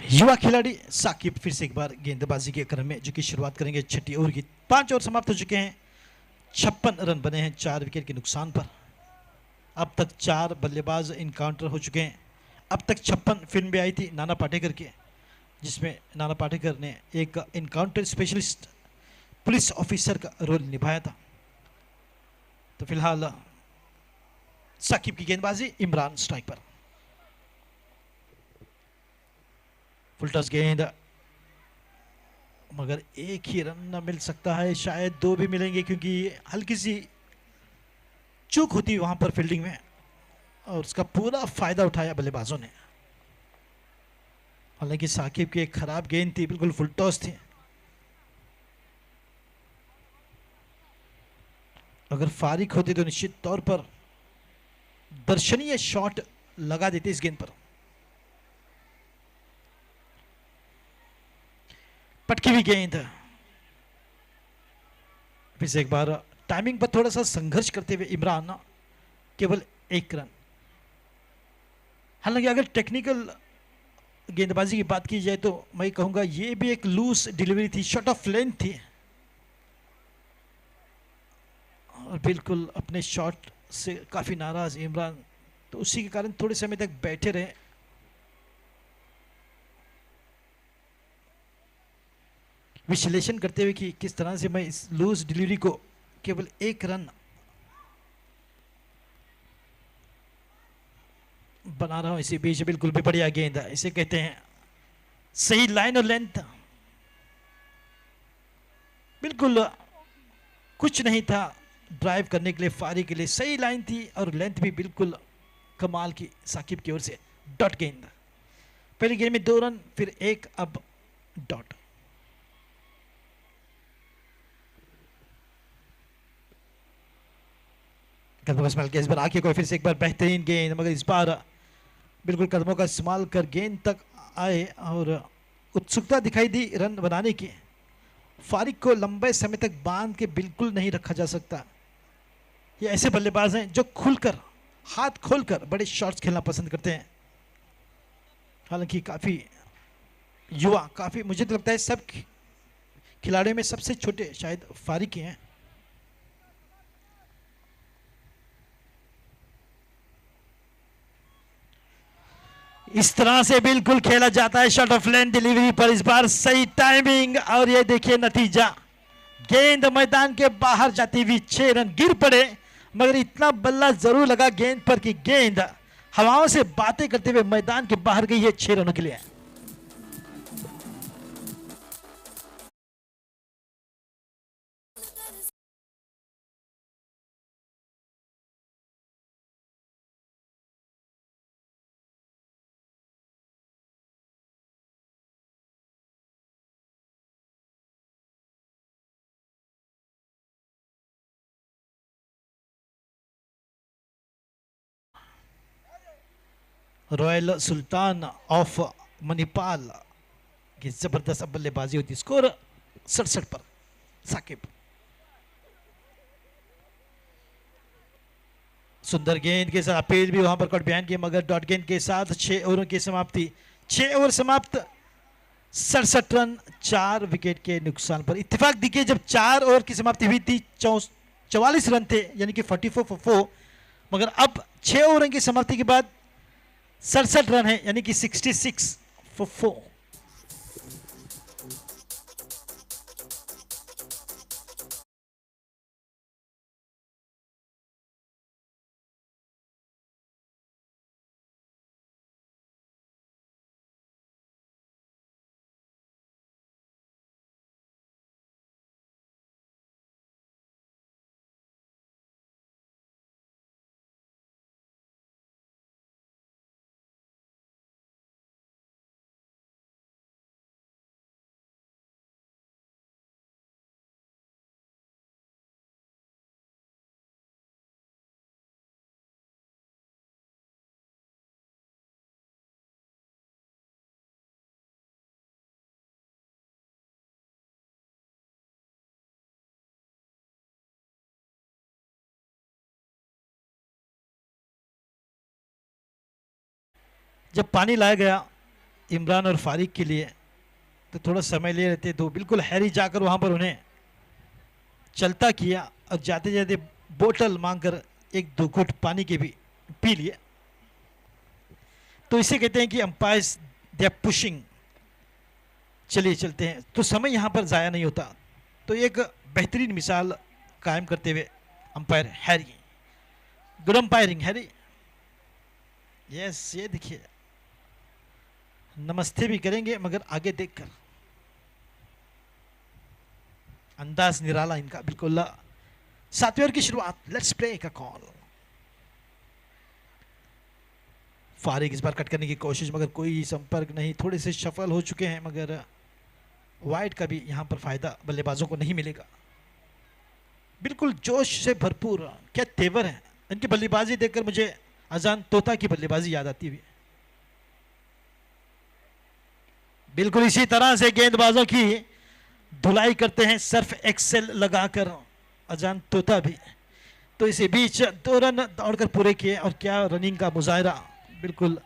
युवा खिलाड़ी साकिब फिर से एक बार गेंदबाजी के क्रम में जो कि शुरुआत करेंगे 6ठी ओवर की। 5 ओवर समाप्त हो चुके हैं, 56 रन बने हैं 4 विकेट के नुकसान पर। अब तक 4 बल्लेबाज इनकाउंटर हो चुके हैं। अब तक 56 फिल्म भी आई थी नाना पाटेकर की, जिसमें नाना पाटेकर ने एक इनकाउंटर स्पेशलिस्ट पुलिस ऑफिसर का रोल निभाया था। तो फिलहाल साकिब की गेंदबाजी, इमरान स्ट्राइक पर। फुल टॉस गेंद, मगर एक ही रन मिल सकता है, शायद 2 भी मिलेंगे क्योंकि हल्की सी चूक होती वहां पर फील्डिंग में, और उसका पूरा फायदा उठाया बल्लेबाजों ने। हालांकि साकिब की एक खराब गेंद थी, बिल्कुल फुल टॉस थी। अगर फारिक होते तो निश्चित तौर पर दर्शनीय शॉट लगा देते इस गेंद पर। पटकी हुई गेंद, फिर से एक बार टाइमिंग पर थोड़ा सा संघर्ष करते हुए इमरान, केवल 1 रन। हालांकि अगर टेक्निकल गेंदबाजी की बात की जाए तो मैं कहूंगा ये भी एक लूज डिलीवरी थी, शॉट ऑफ लेंथ थी, और बिल्कुल अपने शॉट से काफी नाराज इमरान, तो उसी के कारण थोड़े समय तक बैठे रहे। विश्लेषण करते हुए कि किस तरह से मैं इस लूज डिलीवरी को केवल 1 रन बना रहा हूं। इसी बीच बिल्कुल भी बढ़िया गेंद है, इसे कहते हैं सही लाइन और लेंथ, बिल्कुल कुछ नहीं था ड्राइव करने के लिए, फारी के लिए सही लाइन थी, और लेंथ भी बिल्कुल कमाल की साकिब की ओर से। डॉट गेंद, पहली गेंद में 2 रन, फिर 1, अब डॉट। कदमों का इस्तेमाल किया, इस बार आके कोई फिर से एक बार बेहतरीन गेंद, मगर इस बार बिल्कुल कदमों का इस्तेमाल कर गेंद तक आए और उत्सुकता दिखाई दी रन बनाने की। फारिक को लंबे समय तक बांध के बिल्कुल नहीं रखा जा सकता। ये ऐसे बल्लेबाज हैं जो खुलकर, हाथ खोलकर बड़े शॉट्स खेलना पसंद करते हैं। हालांकि काफ़ी युवा, काफ़ी, मुझे तो लगता है सब खिलाड़ियों में सबसे छोटे शायद फारिक ही हैं। इस तरह से बिल्कुल खेला जाता है शॉट ऑफ लेंथ डिलीवरी पर, इस बार सही टाइमिंग और ये देखिए नतीजा, गेंद मैदान के बाहर जाती हुई 6 रन गिर पड़े, मगर इतना बल्ला जरूर लगा गेंद पर कि गेंद हवाओं से बातें करते हुए मैदान के बाहर गई है 6 रनों के लिए। रॉयल सुल्तान ऑफ मणिपाल की जबरदस्त बल्लेबाजी होती, स्कोर 67 पर साकिब। सुंदर गेंद के साथ अपील भी वहां पर कट बयान की, मगर डॉट गेंद के साथ 6 ओवरों की समाप्ति, 6 ओवर समाप्त, 67 रन 4 विकेट के नुकसान पर। इत्तेफाक देखिए, जब 4 ओवर की समाप्ति हुई थी 44 रन थे, यानी कि 44 for 4, मगर अब 6 ओवर की समाप्ति के बाद 67 रन है, यानी कि 66 for 4। जब पानी लाया गया इमरान और फारिक के लिए तो थोड़ा समय ले रहते, तो बिल्कुल हैरी जाकर वहां पर उन्हें चलता किया और जाते जाते बोतल मांगकर 1-2 घुट पानी के भी पी लिए। तो इसे कहते हैं कि अंपायर्स दे आर पुशिंग, चलिए चलते हैं, तो समय यहां पर जाया नहीं होता। तो एक बेहतरीन मिसाल कायम करते हुए umpire Harry, good umpiring Harry. Yes, ये देखिए नमस्ते भी करेंगे मगर आगे देखकर, अंदाज निराला इनका बिल्कुल। 7वें ओवर की शुरुआत, लेट्स प्ले का कॉल। फारिक इस बार कट करने की कोशिश, मगर कोई संपर्क नहीं, थोड़े से सफल हो चुके हैं, मगर वाइड का भी यहां पर फायदा बल्लेबाजों को नहीं मिलेगा। बिल्कुल जोश से भरपूर, क्या तेवर है इनकी बल्लेबाजी देखकर मुझे अजान तोता की बल्लेबाजी याद आती हुई। बिल्कुल इसी तरह से गेंदबाजों की धुलाई करते हैं सर्फ एक्सेल लगाकर अजान तोता भी। तो इसी बीच 2 रन दौड़कर पूरे किए, और क्या रनिंग का मुजाहरा, बिल्कुल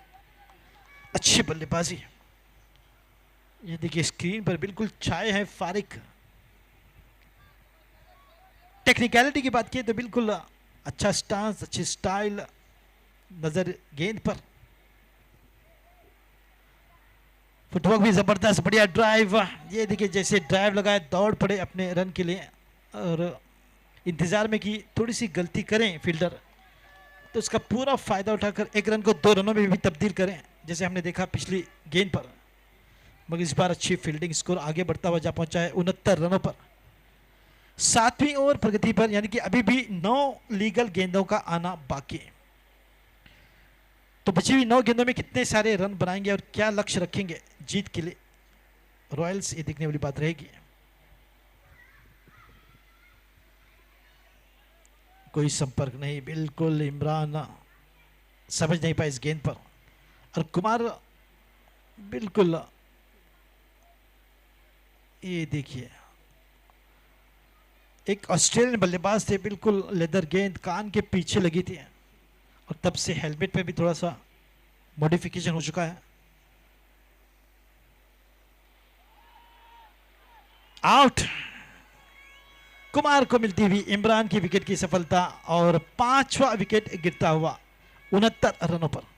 अच्छी बल्लेबाजी। ये देखिए स्क्रीन पर बिल्कुल छाए हैं फारिक। टेक्निकलिटी की बात की तो बिल्कुल अच्छा स्टांस, अच्छी स्टाइल नजर गेंद पर, फुटवर्क भी जबरदस्त, बढ़िया ड्राइव। ये देखिए जैसे ड्राइव लगाए, दौड़ पड़े अपने रन के लिए, और इंतजार में कि थोड़ी सी गलती करें फील्डर तो उसका पूरा फायदा उठाकर 1 रन को 2 रनों में भी तब्दील करें, जैसे हमने देखा पिछली गेंद पर। मगर इस बार अच्छी फील्डिंग, स्कोर आगे बढ़ता हुआ जा पहुंचा है 69 रनों पर। 7वीं ओवर प्रगति पर, यानी कि अभी भी 9 लीगल गेंदों का आना बाकी है। तो बची हुई 9 गेंदों में कितने सारे रन बनाएंगे और क्या लक्ष्य रखेंगे जीत के लिए रॉयल्स, ये देखने वाली बात रहेगी। कोई संपर्क नहीं, बिल्कुल इमरान समझ नहीं पाए इस गेंद पर, और कुमार बिल्कुल, ये देखिए एक ऑस्ट्रेलियन बल्लेबाज थे, बिल्कुल लेदर गेंद कान के पीछे लगी थी, और तब से हेलमेट पे भी थोड़ा सा मॉडिफिकेशन हो चुका है। आउट। कुमार को मिलती हुई इमरान की विकेट की सफलता, और 5वां विकेट गिरता हुआ 69 रनों पर।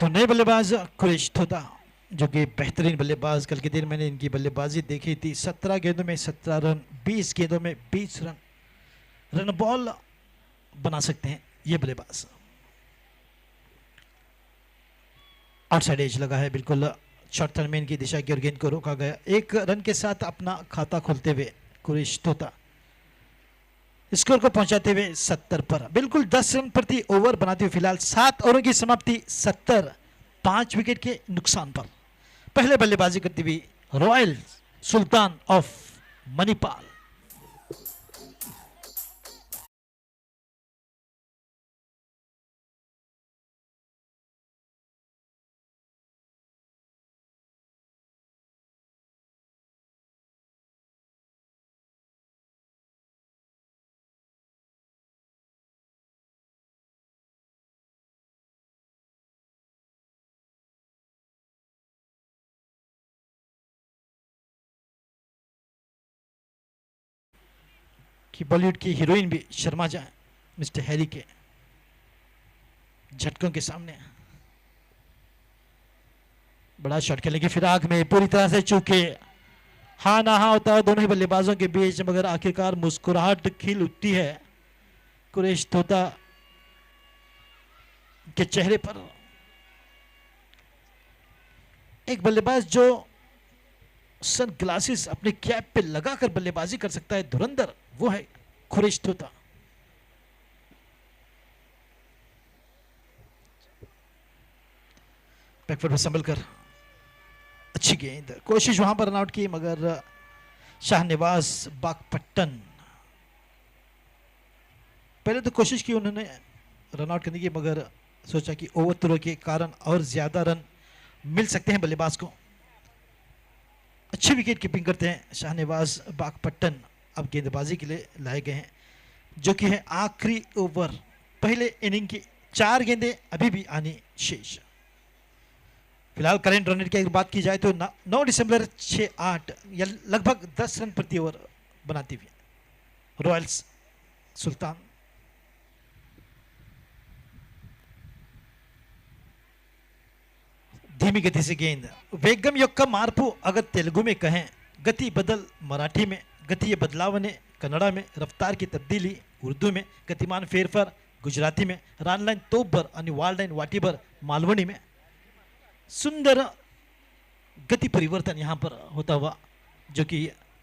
तो नए बल्लेबाज कुरैश थोता, जो कि बेहतरीन बल्लेबाज, कल के दिन मैंने इनकी बल्लेबाजी देखी थी। 17 गेंदों में 17 रन, 20 गेंदों में 20 रन, रन बॉल बना सकते हैं ये बल्लेबाज। आउटसाइड एज लगा है, बिल्कुल शॉर्ट टर्न में इनकी दिशा की ओर गेंद को रोका गया। एक रन के साथ अपना खाता खोलते हुए कुरैश थोता स्कोर को पहुंचाते हुए 70 पर, बिल्कुल 10 रन प्रति ओवर बनाते हुए फिलहाल 7 ओवरों की समाप्ति 70, 5 विकेट के नुकसान पर। पहले बल्लेबाजी करती हुई रॉयल सुल्तान ऑफ मणिपाल। कि बॉलीवुड की हीरोइन भी शर्मा जाए मिस्टर हैरी के झटकों के सामने। बड़ा शॉट खेलने की फिराक में पूरी तरह से चूके हाँ ना हाँ होता है दोनों ही बल्लेबाजों के बीच, मगर आखिरकार मुस्कुराहट खिल उठती है कुरैश थोता के चेहरे पर। एक बल्लेबाज जो सन ग्लासेस अपने कैप पे लगाकर बल्लेबाजी कर सकता है, धुरंधर, वो है कुरैश थोता। बैकफुट पर संभल कर अच्छी गेंद, कोशिश वहां पर रनआउट की, मगर शाहनवाज बागपट्टन पहले तो कोशिश की उन्होंने रनआउट करने की, मगर सोचा कि ओवर थ्रो के कारण और ज्यादा रन मिल सकते हैं बल्लेबाज को। अच्छी विकेट कीपिंग करते हैं शाहनवाज बागपट्टन। अब गेंदबाजी के लिए लाए गए हैं, जो कि है आखिरी ओवर। पहले इनिंग की 4 गेंदें अभी भी आनी शेष। फिलहाल करंट रन रेट की अगर बात की जाए तो 9 दिसंबर 6-8 या लगभग 10 रन प्रति ओवर बनाती हुई रॉयल्स सुल्तान। धीमी गति से गेंद, वेगम యొక్క మార్పు अगर तेलुगु में कहें, गति बदल मराठी में, गति बदलाव ने कन्नड़ा में, रफ्तार की तब्दीली उर्दू में, गतिमान फेरफार गुजराती में, रन लाइन तोबर आणि वाल लाइन वाटीभर मालवणी में। सुंदर गति परिवर्तन यहां पर होता हुआ, जो कि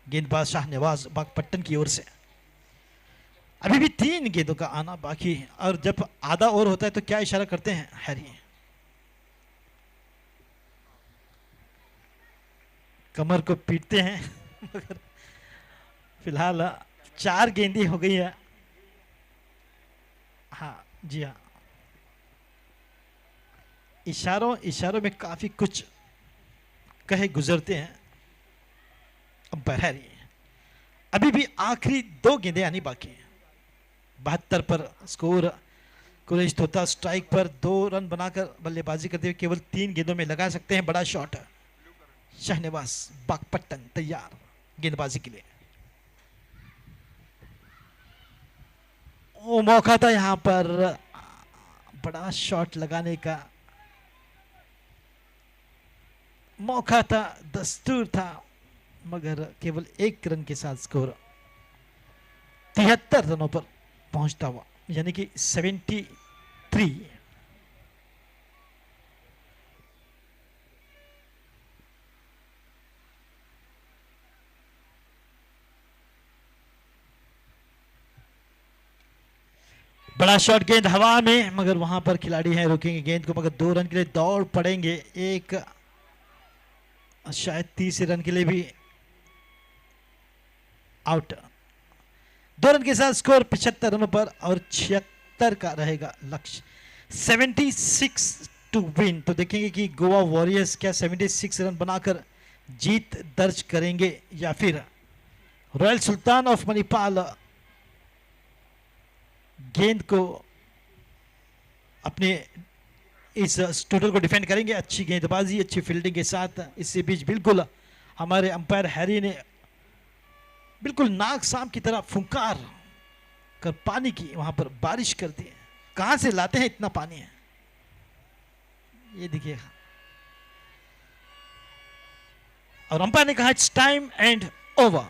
गेंदबाज शाहनवाज बागपट्टन की ओर से। अभी भी 3 गेंदों का आना बाकी, और जब आधा ओवर होता है तो क्या इशारा करते हैं हैरी, कमर को पीटते हैं मगर फिलहाल 4 गेंदें हो गई है। हाँ जी हाँ, इशारों इशारों में काफी कुछ कहे गुजरते हैं अंपायर हैरी। अभी भी आखिरी 2 गेंदें आनी बाकी हैं। 72 पर स्कोर। कुरैश तोता स्ट्राइक पर 2 रन बनाकर बल्लेबाजी करते हुए केवल 3 गेंदों में लगा सकते हैं बड़ा शॉट। शहनवाज बागपट्टन तैयार गेंदबाजी के लिए। वो मौका था यहां पर बड़ा शॉट लगाने का, मौका था, दस्तूर था, मगर केवल 1 रन के साथ स्कोर 73 रनों पर पहुंचता हुआ, यानी कि 73। बड़ा शॉट, गेंद हवा में, मगर वहां पर खिलाड़ी हैं रोकेंगे गेंद को, मगर 2 रन के लिए दौड़ पड़ेंगे। एक शायद तीसरे रन के लिए भी आउट। 2 रन के साथ स्कोर 75 रनों पर और 76 का रहेगा लक्ष्य। 76 टू विन। तो देखेंगे कि गोवा वॉरियर्स क्या 76 रन बनाकर जीत दर्ज करेंगे या फिर रॉयल सुल्तान ऑफ मणिपाल गेंद को अपने इस टोटल को डिफेंड करेंगे। अच्छी गेंदबाजी, अच्छी फील्डिंग के साथ। इससे बीच बिल्कुल हमारे अंपायर हैरी ने बिल्कुल नाग सांप की तरह फुंकार कर पानी की वहां पर बारिश कर दी। कहां से लाते हैं इतना पानी है, ये देखिए। और अंपायर ने कहा इट्स टाइम एंड ओवर।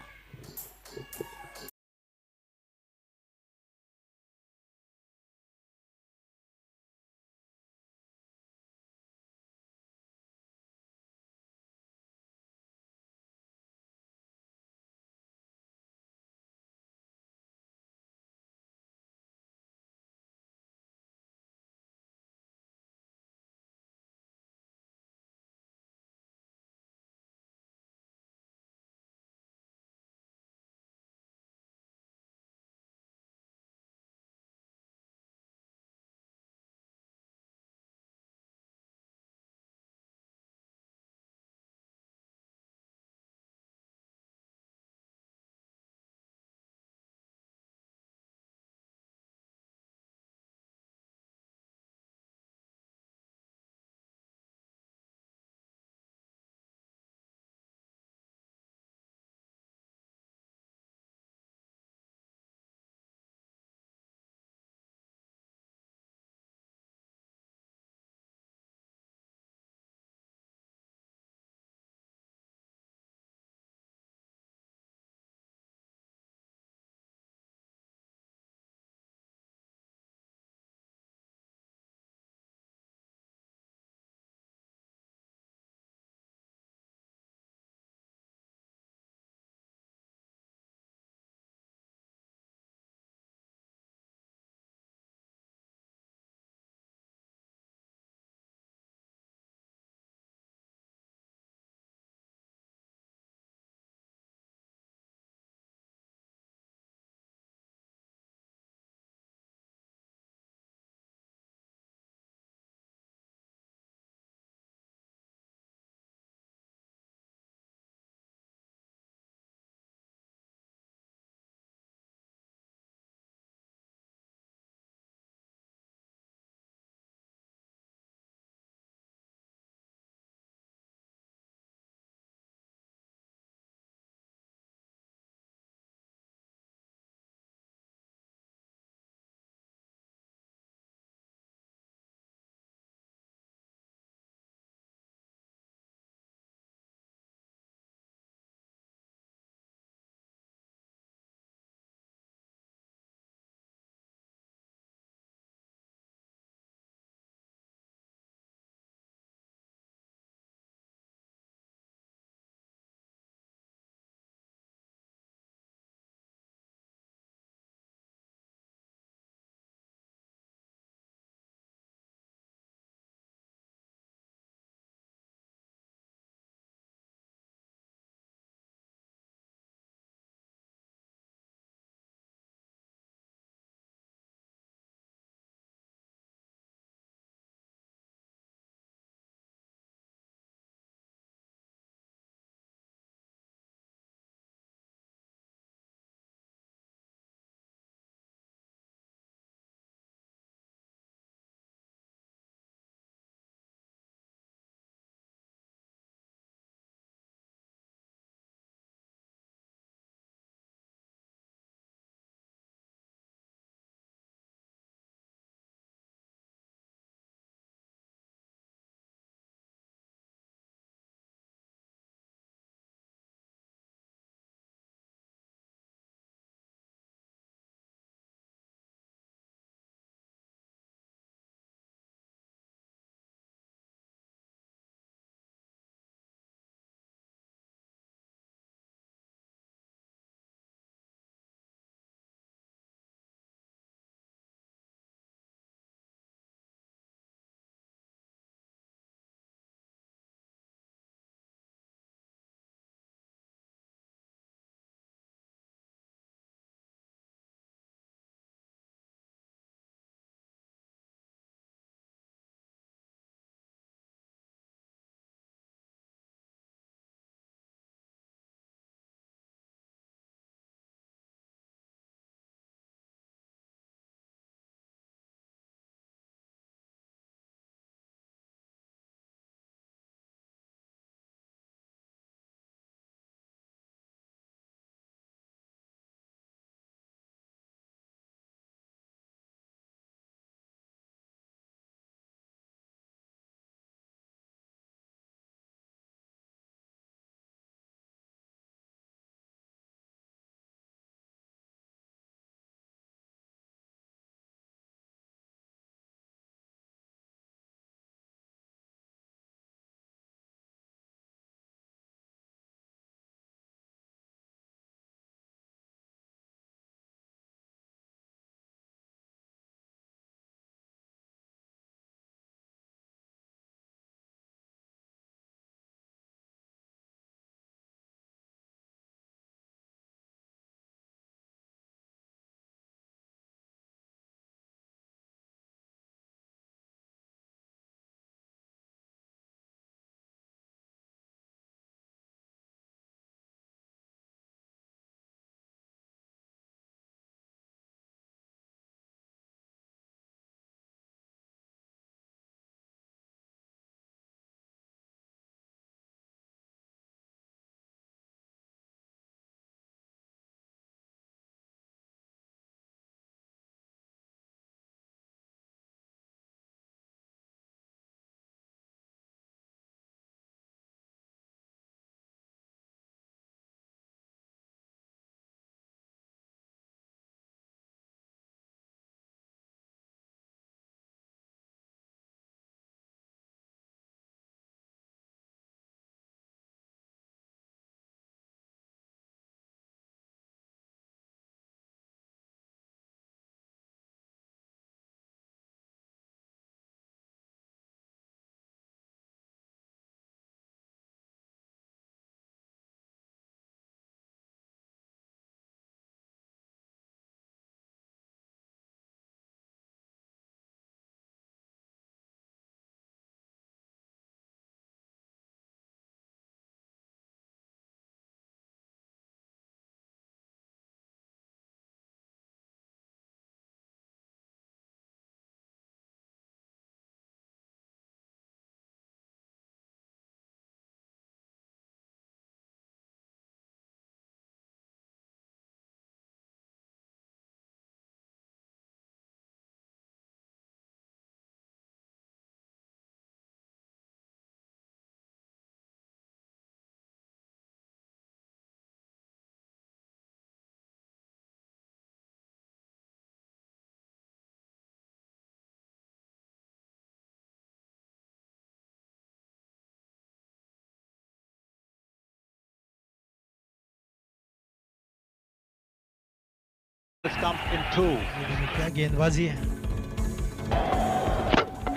क्या गेंदबाजी है,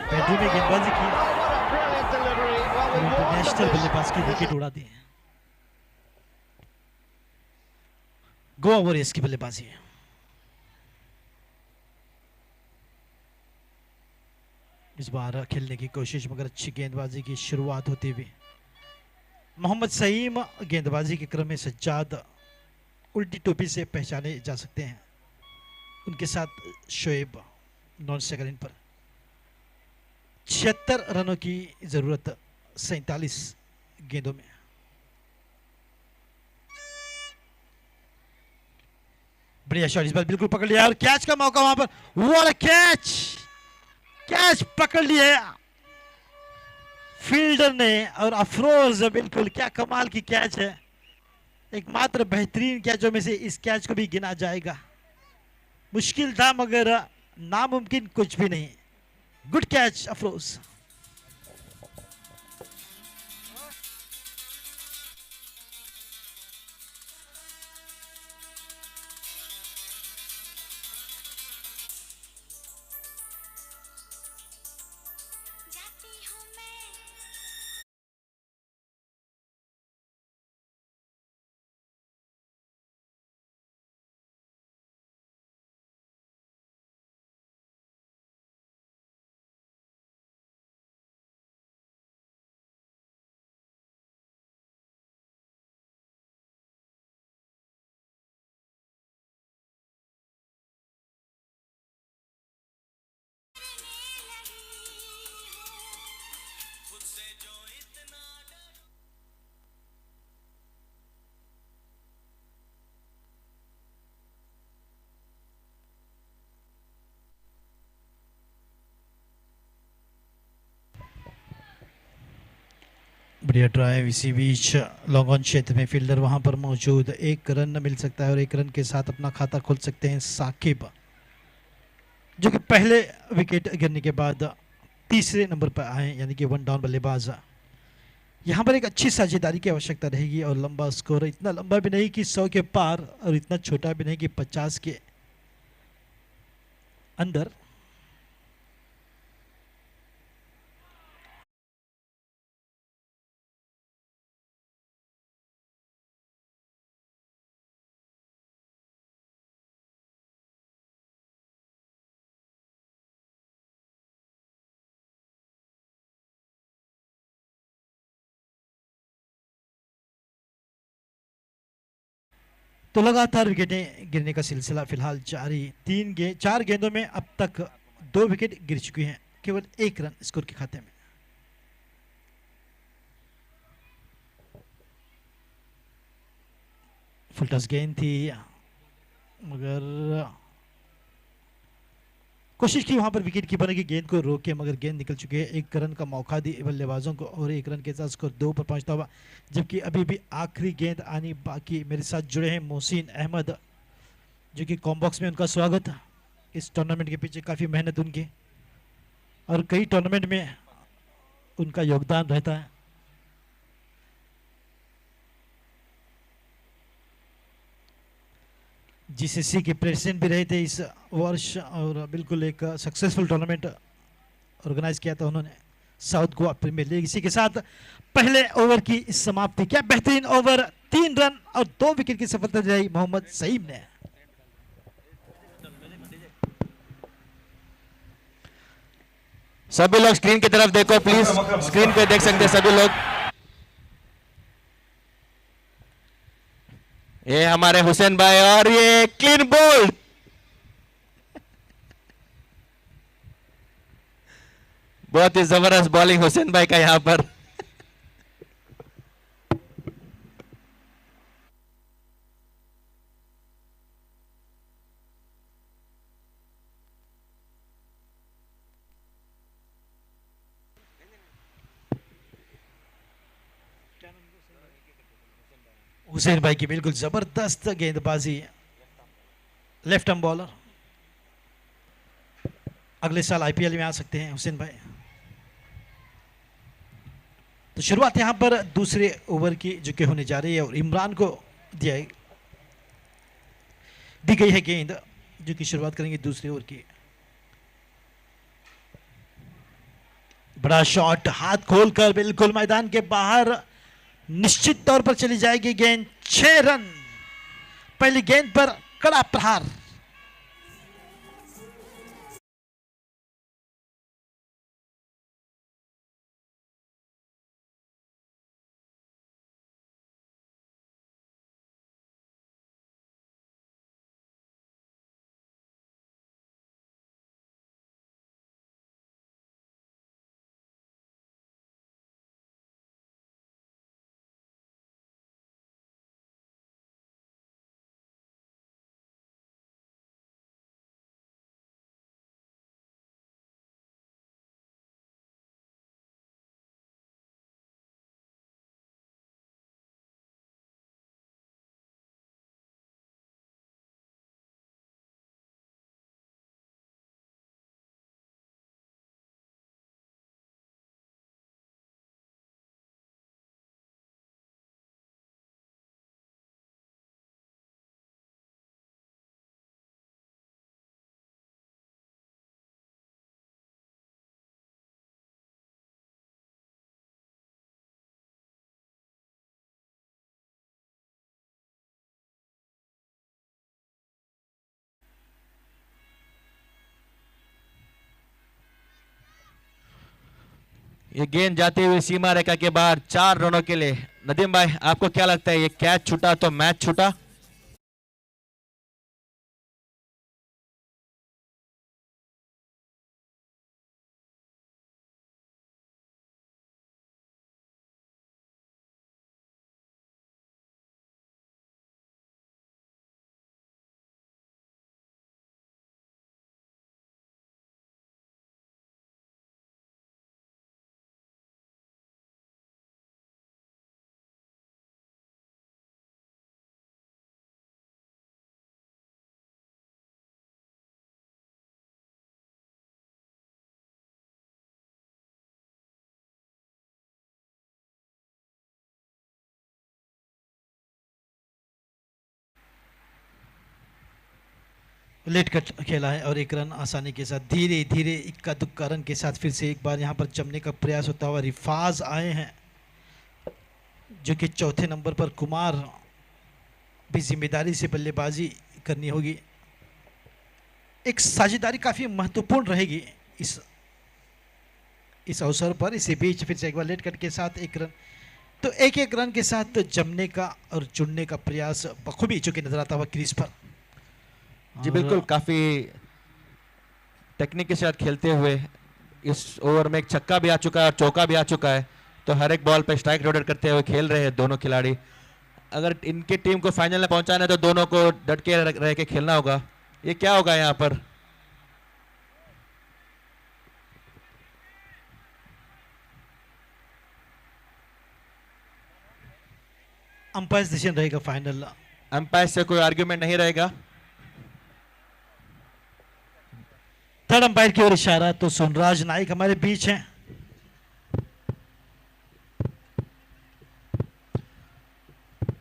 बैटरी में गेंदबाजी की, इंटरनेशनल बल्लेबाज की विकेट उड़ा दी। गोवा वॉरियर्स की बल्लेबाजी है। इस बार खेलने की कोशिश, मगर अच्छी गेंदबाजी की शुरुआत होती हुई मोहम्मद सईम गेंदबाजी के क्रम में सज्जाद उल्टी टोपी से पहचाने जा सकते हैं। उनके साथ शोएब नॉन स्ट्राइकर इन पर 76 रनों की जरूरत 47 गेंदों में। बढ़िया शॉट, इस बार बिल्कुल पकड़ लिया और कैच का मौका वहां पर, व्हाट अ कैच पकड़ लिया फील्डर ने और अफरोज, बिल्कुल क्या कमाल की कैच है, एकमात्र बेहतरीन कैचों में से इस कैच को भी गिना जाएगा। मुश्किल था मगर नामुमकिन कुछ भी नहीं। Good catch Afroz. बढ़िया ड्राइव, इसी बीच लॉन्ग ऑन क्षेत्र में फील्डर वहां पर मौजूद, एक रन मिल सकता है और एक रन के साथ अपना खाता खोल सकते हैं साकिब, जो कि पहले विकेट गिरने के बाद तीसरे नंबर पर आए, यानी कि 1 डाउन बल्लेबाज। यहां पर एक अच्छी साझेदारी की आवश्यकता रहेगी और लंबा स्कोर, इतना लंबा भी नहीं कि 100 के पार और इतना छोटा भी नहीं कि 50 के अंदर। तो लगातार विकेटें गिरने का सिलसिला फिलहाल जारी। 4 गेंदों में अब तक 2 विकेट गिर चुकी हैं, केवल 1 रन स्कोर के खाते में। फुल टॉस गेंद थी मगर कोशिश की वहां पर विकेट कीपर की गेंद को रोके, मगर गेंद निकल चुकी है। 1 रन का मौका दी बल्लेबाजों को और 1 रन के साथ स्कोर 2 पर पहुंचता हुआ, जबकि अभी भी आखिरी गेंद आनी बाकी। मेरे साथ जुड़े हैं मोहसिन अहमद, जो कि कॉम्बॉक्स में उनका स्वागत। इस टूर्नामेंट के पीछे काफ़ी मेहनत उनकी और कई टूर्नामेंट में उनका योगदान रहता है। जीसीसी के प्रेसिडेंट भी रहे थे इस वर्ष और बिल्कुल एक सक्सेसफुल टूर्नामेंट ऑर्गेनाइज किया था उन्होंने, साउथ गोवा प्रीमियर लीग। इसी के साथ पहले ओवर की समाप्ति। क्या बेहतरीन ओवर, 3 रन और 2 विकेट की सफलता दिलाई मोहम्मद सईम ने। सभी लोग स्क्रीन की तरफ देखो प्लीज, स्क्रीन पे देख सकते हैं सभी लोग। ये हमारे हुसैन भाई और ये क्लीन बोल्ड, बहुत ही जबरदस्त बॉलिंग हुसैन भाई का यहां पर। हुसैन भाई की बिल्कुल जबरदस्त गेंदबाजी, लेफ्ट आर्म बॉलर, अगले साल आईपीएल में आ सकते हैं हुसैन भाई। तो शुरुआत यहां पर दूसरे ओवर की जो कि होने जा रही है और इमरान को दी गई है गेंद। जो कि शुरुआत करेंगे दूसरे ओवर की। बड़ा शॉट, हाथ खोलकर बिल्कुल मैदान के बाहर, निश्चित तौर पर चली जाएगी गेंद। 6 रन, पहली गेंद पर कड़ा प्रहार। ये गेंद जाती हुई सीमा रेखा के बाहर 4 रनों के लिए। नदीम भाई, आपको क्या लगता है, ये कैच छूटा तो मैच छूटा? लेट कट खेला है और 1 रन आसानी के साथ, धीरे धीरे इक्का दुक्का रन के साथ फिर से एक बार यहां पर जमने का प्रयास होता हुआ रिफाज आए हैं, जो कि चौथे नंबर पर। कुमार भी जिम्मेदारी से बल्लेबाजी करनी होगी। एक साझेदारी काफी महत्वपूर्ण रहेगी इस अवसर पर। इसी बीच फिर से एक बार लेट कट के साथ 1 रन, तो एक रन के साथ जमने का और जुड़ने का प्रयास बखूबी जो कि नजर आता हुआ क्रीज पर। जी बिल्कुल, काफी टेक्निक के साथ खेलते हुए इस ओवर में एक छक्का भी आ चुका है और चौका भी आ चुका है, तो हर एक बॉल पे स्ट्राइक रोटेट करते हुए खेल रहे हैं दोनों खिलाड़ी। अगर इनकी टीम को फाइनल में पहुंचाना है तो दोनों को डट के रह के खेलना होगा। ये क्या होगा यहाँ पर? अंपायर डिसीजन रहेगा फाइनल। अंपायर से कोई आर्ग्यूमेंट नहीं रहेगा। थर्ड अंपायर की ओर इशारा, तो सोनराज नाइक हमारे बीच हैं।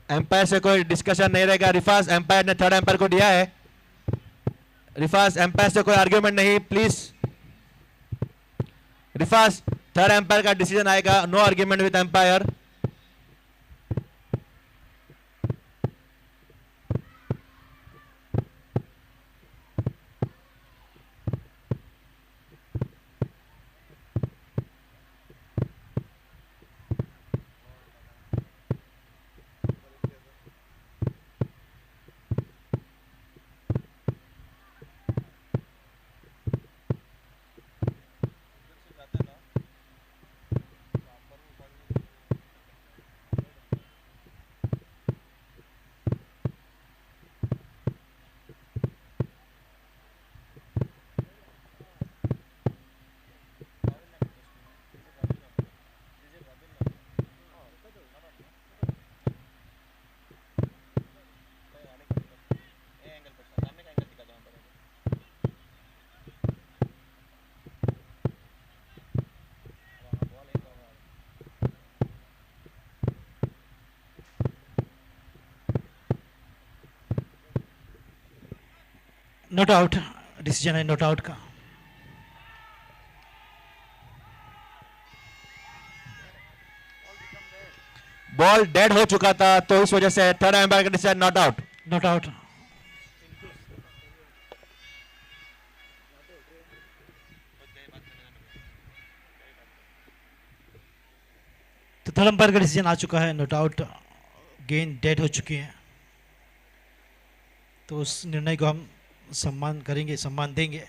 अंपायर से कोई डिस्कशन नहीं रहेगा। रिफाज अंपायर ने थर्ड अंपायर को दिया है। रिफाज अंपायर से कोई आर्ग्यूमेंट नहीं, प्लीज। रिफाज, थर्ड अंपायर का डिसीजन आएगा, no argument with umpire. Not out, decision है नॉट आउट का। बॉल डेड हो चुका था, तो इस वजह से थर्ड एम्पायर का decision not out. Not out. तो थर्ड एम्पायर का डिसीजन आ चुका है नॉट आउट, गेंद डेड हो चुकी है। तो उस निर्णय को हम सम्मान करेंगे, सम्मान देंगे।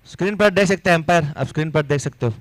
स्क्रीन पर देख सकते हैं एम्पायर, आप स्क्रीन पर देख सकते हो।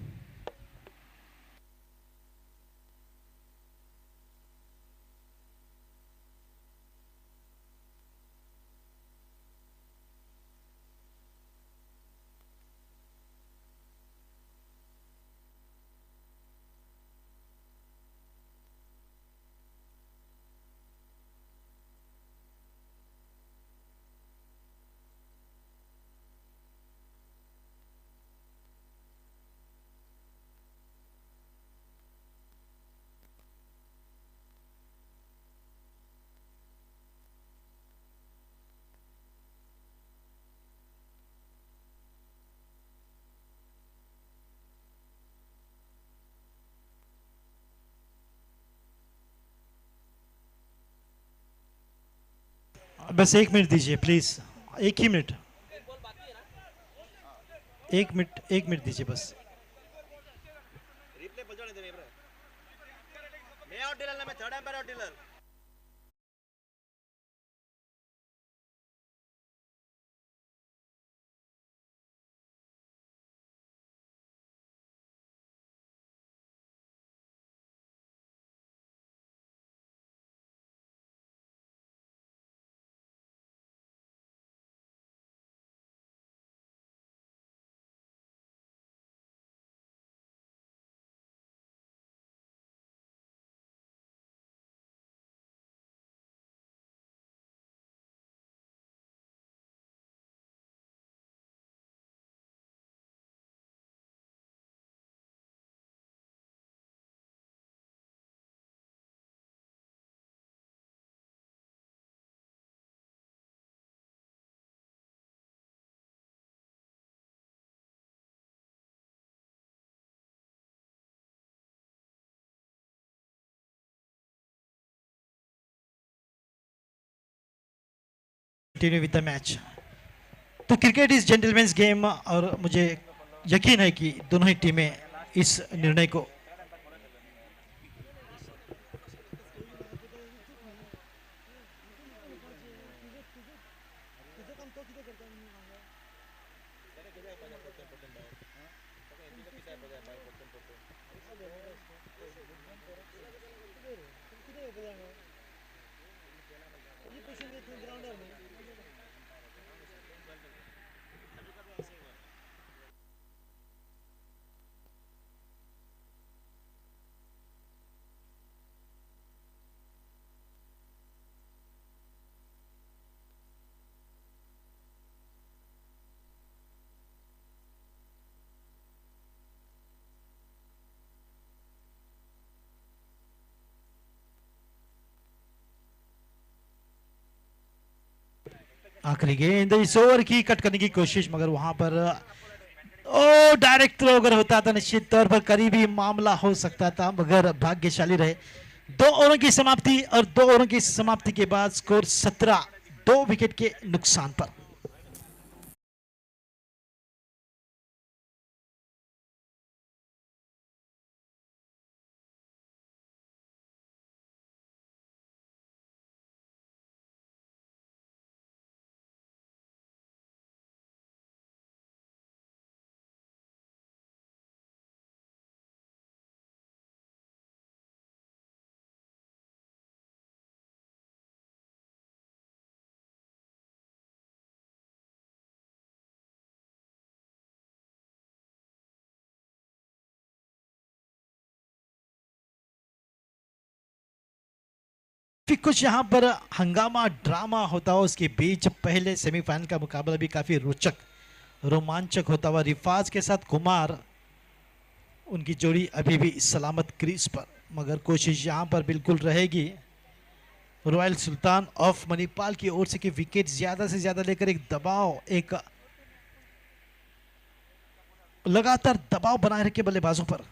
बस 1 मिनट दीजिए please, 1 he minute, 1 minute, 1 minute दीजिए बस। Continue with the match. तो क्रिकेट इज जेंटलमैन्स गेम, और मुझे यकीन है कि दोनों ही टीमें इस निर्णय को आखिरी गेंद इस ओवर की कट करने की कोशिश, मगर वहां पर ओ डायरेक्ट थ्रो अगर होता तो निश्चित तौर पर करीबी मामला हो सकता था, मगर भाग्यशाली रहे। 2 ओवरों की समाप्ति, और 2 ओवरों की समाप्ति के बाद स्कोर 17, 2 विकेट के नुकसान पर। फिर कुछ यहाँ पर हंगामा ड्रामा होता हुआ उसके बीच पहले सेमीफाइनल का मुकाबला भी काफी रोचक रोमांचक होता हुआ रिफाज के साथ कुमार, उनकी जोड़ी अभी भी सलामत क्रीज पर, मगर कोशिश यहाँ पर बिल्कुल रहेगी रॉयल सुल्तान ऑफ मणिपाल की ओर से कि विकेट ज्यादा से ज्यादा लेकर एक दबाव, एक लगातार दबाव बनाए रखे बल्लेबाजों पर।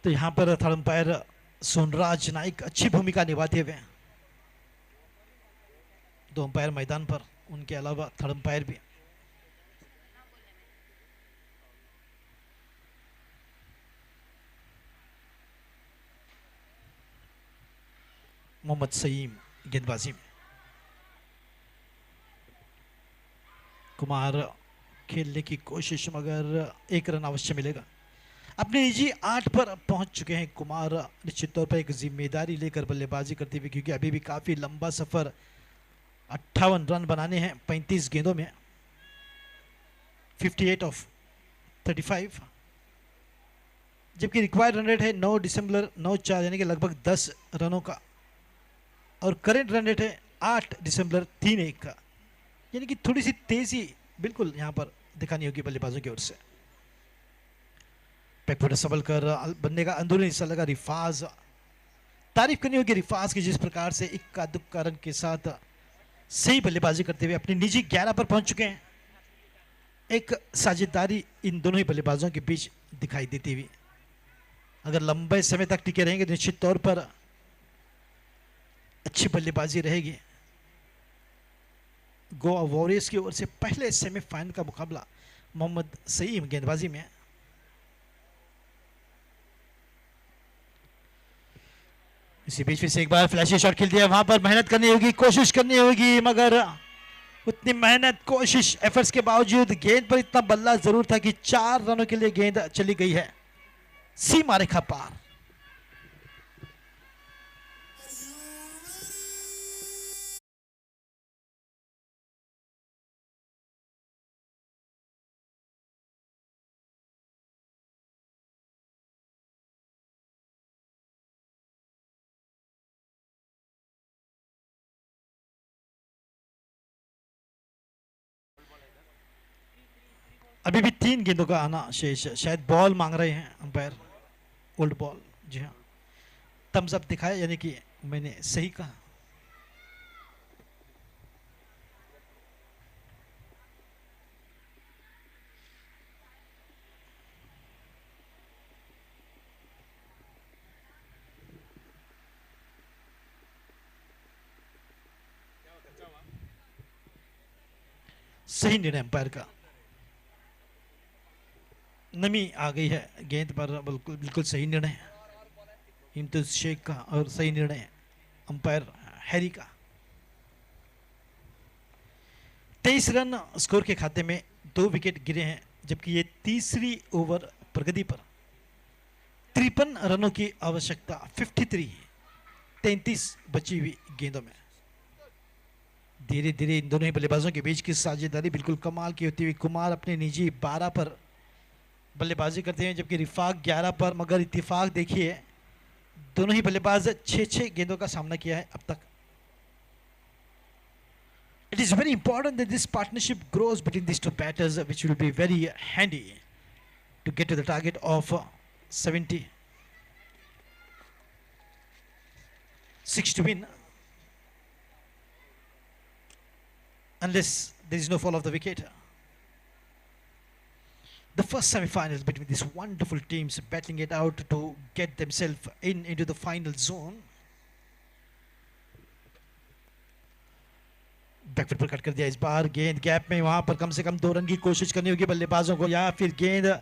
तो यहां पर थर्ड अंपायर सोनराज नाइक अच्छी भूमिका निभाते हुए, दो अंपायर मैदान पर, उनके अलावा थर्ड अंपायर भी। मोहम्मद सईम गेंदबाजी में, कुमार खेलने की कोशिश, मगर एक रन अवश्य मिलेगा। अपने निजी 8 पर पहुंच चुके हैं कुमार, निश्चित तौर पर एक जिम्मेदारी लेकर बल्लेबाजी करते हुए, क्योंकि अभी भी काफी लंबा सफर 58 रन बनाने हैं 35 गेंदों में, 58 ऑफ 35, जबकि रिक्वायर्ड रन रेट है 9.94 यानी कि लगभग 10 रनों का, और करेंट रन रेट है 8.31 का, यानी कि थोड़ी सी तेजी बिल्कुल यहां पर दिखानी होगी बल्लेबाजों की ओर से। बैकफुट सबल कर बनने का अंदरूनी हिस्सा लगा रिफाज, तारीफ करनी होगी रिफाज की जिस प्रकार से इक्का दुक्का रन के साथ सही बल्लेबाजी करते हुए अपनी निजी 11 पर पहुंच चुके हैं। एक साझेदारी इन दोनों ही बल्लेबाजों के बीच दिखाई देती हुई, अगर लंबे समय तक टिके रहेंगे तो निश्चित तौर पर अच्छी बल्लेबाजी रहेगी। गोवा वॉरियर्स की ओर से पहले सेमीफाइनल का मुकाबला मोहम्मद सईम गेंदबाजी में। इसी बीच फिर से एक बार फ्लैशी शॉट खेल दिया, वहां पर मेहनत करनी होगी, कोशिश करनी होगी, मगर उतनी मेहनत कोशिश एफर्ट्स के बावजूद गेंद पर इतना बल्ला जरूर था कि 4 रनों के लिए गेंद चली गई है सीमा रेखा पार। अभी भी 3 गेंदों का आना शेष है, शायद बॉल मांग रहे हैं अंपायर, ओल्ड बॉल। जी हाँ, थम्स अप दिखाया, यानी कि मैंने सही कहा। सही निर्णय अंपायर का, नमी आ गई है गेंद पर, बिल्कुल बिल्कुल सही निर्णय इम्तियाज शेख का, और सही निर्णय अंपायर हैरी का। 23 रन स्कोर के खाते में 2 विकेट गिरे हैं, जबकि ये तीसरी ओवर प्रगति पर 53 रनों की आवश्यकता, 33 बची हुई गेंदों में। धीरे धीरे इन दोनों ही बल्लेबाजों के बीच की साझेदारी बिल्कुल कमाल की होती हुई, कुमार अपने निजी 12 पर बल्लेबाजी करते हैं, जबकि रिफाक 11 पर, मगर इत्तेफाक देखिए दोनों ही बल्लेबाज 6 गेंदों का सामना किया है अब तक। It is very important that this partnership grows between these two batters, which will be very handy to get to the target of 76 to win, unless there is no fall of the wicket. The first semi-finals between these wonderful teams battling it out to get themselves into the final zone. Back foot पर कट कर दिया इस बार, गेंद गैप में, वहां पर कम से कम 2 रन की कोशिश करनी होगी बल्लेबाजों को, या फिर गेंद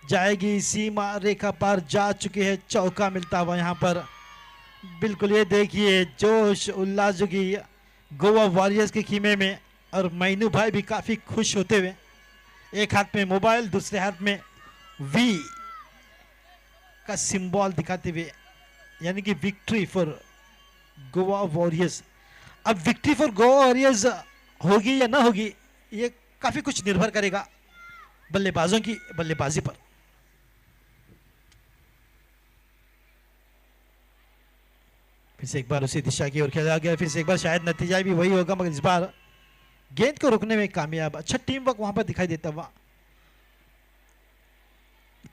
जाएगी सीमा रेखा पार, जा चुकी है, चौका मिलता हुआ यहां पर। बिल्कुल ये देखिए जोश उल्लास जो कि गोवा वॉरियर्स के खीमे में, और मैनू भाई भी काफी खुश होते हुए, एक हाथ में मोबाइल दूसरे हाथ में वी का सिंबल दिखाते हुए, यानी कि विक्ट्री फॉर गोवा वॉरियर्स। अब विक्ट्री फॉर गोवा वॉरियर्स होगी या ना होगी, ये काफी कुछ निर्भर करेगा बल्लेबाजों की बल्लेबाजी पर। फिर से एक बार उसी दिशा की ओर खेला गया, फिर से एक बार शायद नतीजा भी वही होगा, मगर इस बार गेंद को रोकने में कामयाब। अच्छा टीम वर्क वहां पर दिखाई देता हुआ।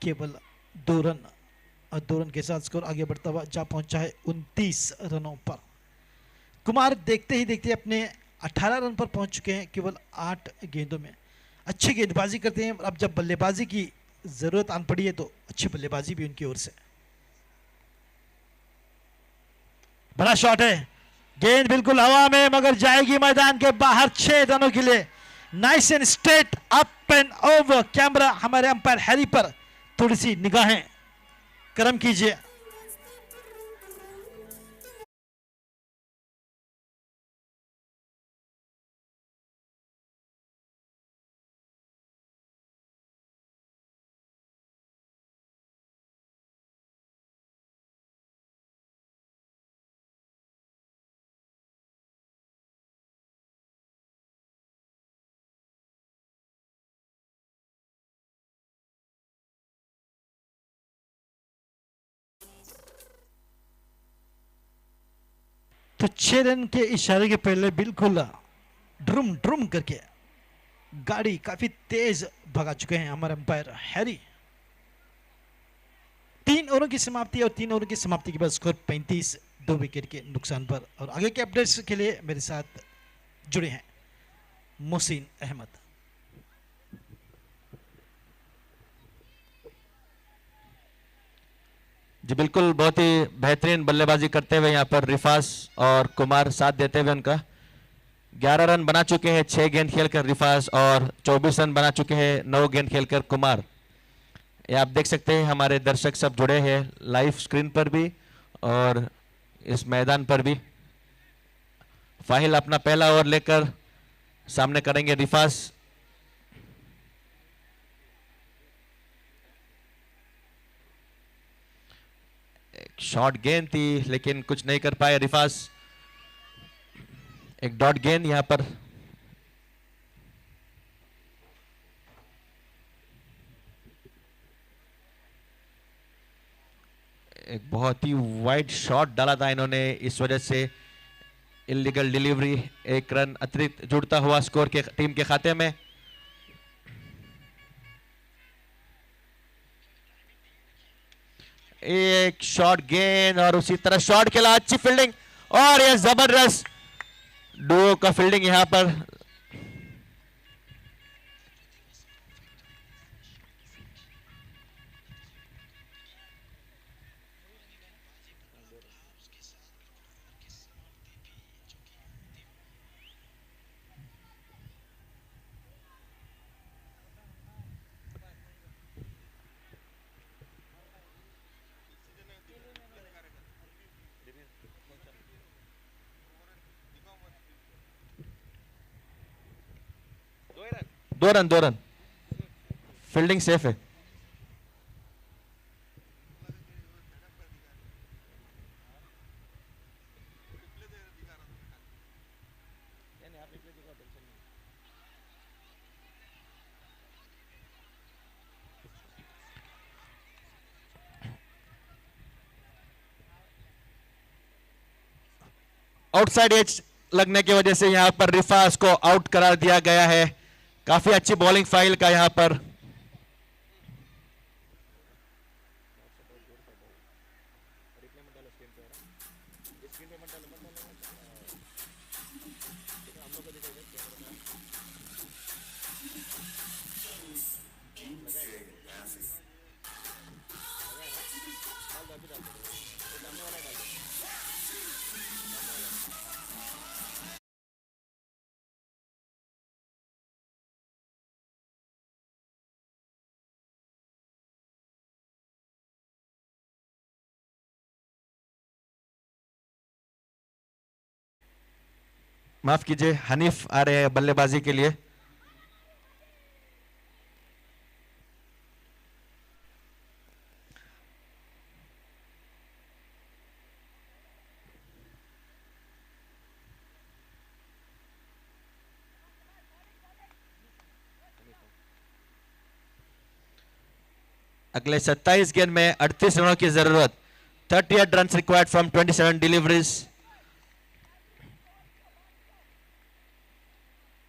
केवल 2 रन और 2 रन के साथ स्कोर आगे बढ़ता हुआ जा पहुंचा है 29 रनों पर। कुमार देखते ही देखते अपने 18 रन पर पहुंच चुके हैं केवल 8 गेंदों में। अच्छी गेंदबाजी करते हैं, अब जब बल्लेबाजी की जरूरत आन पड़ी है तो अच्छी बल्लेबाजी भी उनकी ओर से। बड़ा शॉट है, गेंद बिल्कुल हवा में मगर जाएगी मैदान के बाहर 6 रनों के लिए। Nice and straight up and over. Camera हमारे अंपायर हैरी पर थोड़ी सी निगाहें कर्म कीजिए। तो 6 रन के इशारे के पहले बिल्कुल ड्रुम ड्रुम करके गाड़ी काफी तेज भगा चुके हैं हमारे अंपायर हैरी। 3 ओवरों की समाप्ति और 3 ओवरों की समाप्ति के बाद स्कोर 35, 2 विकेट के नुकसान पर। और आगे के अपडेट्स के लिए मेरे साथ जुड़े हैं मोहसिन अहमद। जी बिल्कुल, बहुत ही बेहतरीन बल्लेबाजी करते हुए यहाँ पर रिफास और कुमार साथ देते हुए उनका 11 रन बना चुके हैं 6 गेंद खेलकर रिफास, और 24 रन बना चुके हैं 9 गेंद खेलकर कुमार। ये आप देख सकते हैं, हमारे दर्शक सब जुड़े हैं लाइव स्क्रीन पर भी और इस मैदान पर भी। फाहिल अपना पहला ओवर लेकर सामने करेंगे रिफास। एक शॉर्ट गेंद थी लेकिन कुछ नहीं कर पाए रिफास। एक डॉट गेंद यहां पर। एक बहुत ही वाइड शॉट डाला था इन्होंने, इस वजह से इलीगल डिलीवरी। 1 रन अतिरिक्त जुड़ता हुआ स्कोर के टीम के खाते में। एक शॉट गेंद और उसी तरह शॉट खेला, अच्छी फील्डिंग और यह जबरदस्त डुओ का फील्डिंग यहां पर। दो रन फील्डिंग सेफ है। आउटसाइड एज लगने की वजह से यहां पर रिफास को आउट करार दिया गया है। काफी अच्छी बॉलिंग फाइल का यहां पर। माफ कीजिए, हनीफ आ रहे हैं बल्लेबाजी के लिए। अगले 27 गेंद में 38 रनों की जरूरत. 38 runs required from 27 deliveries.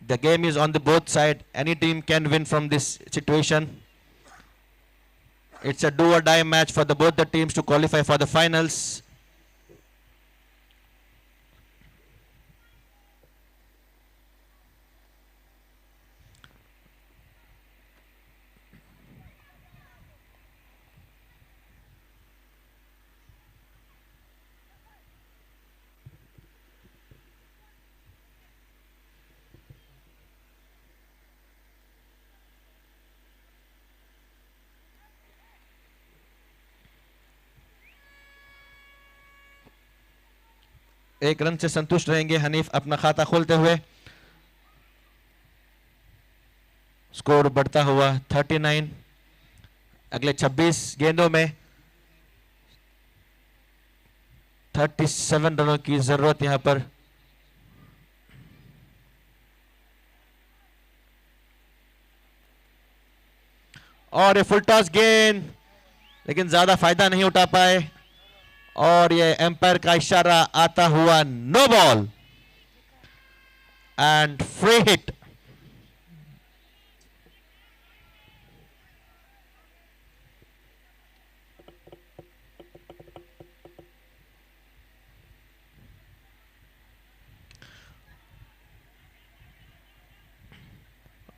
The game is on the both side. Any team can win from this situation. It's a do or die match for both the teams to qualify for the finals. एक रन से संतुष्ट रहेंगे हनीफ अपना खाता खोलते हुए. स्कोर बढ़ता हुआ 39. अगले 26 गेंदों में 37 रनों की जरूरत यहां पर. और ये फुल टॉस गेंद, लेकिन ज्यादा फायदा नहीं उठा पाए और ये एम्पायर का इशारा आता हुआ no ball and free hit.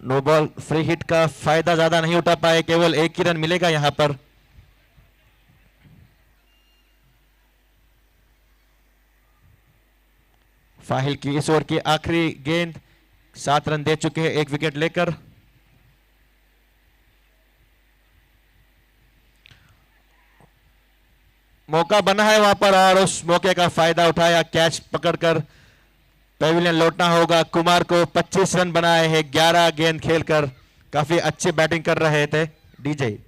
No ball free hit का फायदा ज्यादा नहीं उठा पाए, केवल एक ही रन मिलेगा यहां पर. फाहिल की इस ओवर की आखिरी गेंद, 7 रन दे चुके हैं 1 विकेट लेकर. मौका बना है वहां पर और उस मौके का फायदा उठाया. कैच पकड़कर पेविलियन लौटना होगा. कुमार को 25 रन बनाए हैं 11 गेंद खेलकर. काफी अच्छी बैटिंग कर रहे थे डीजे.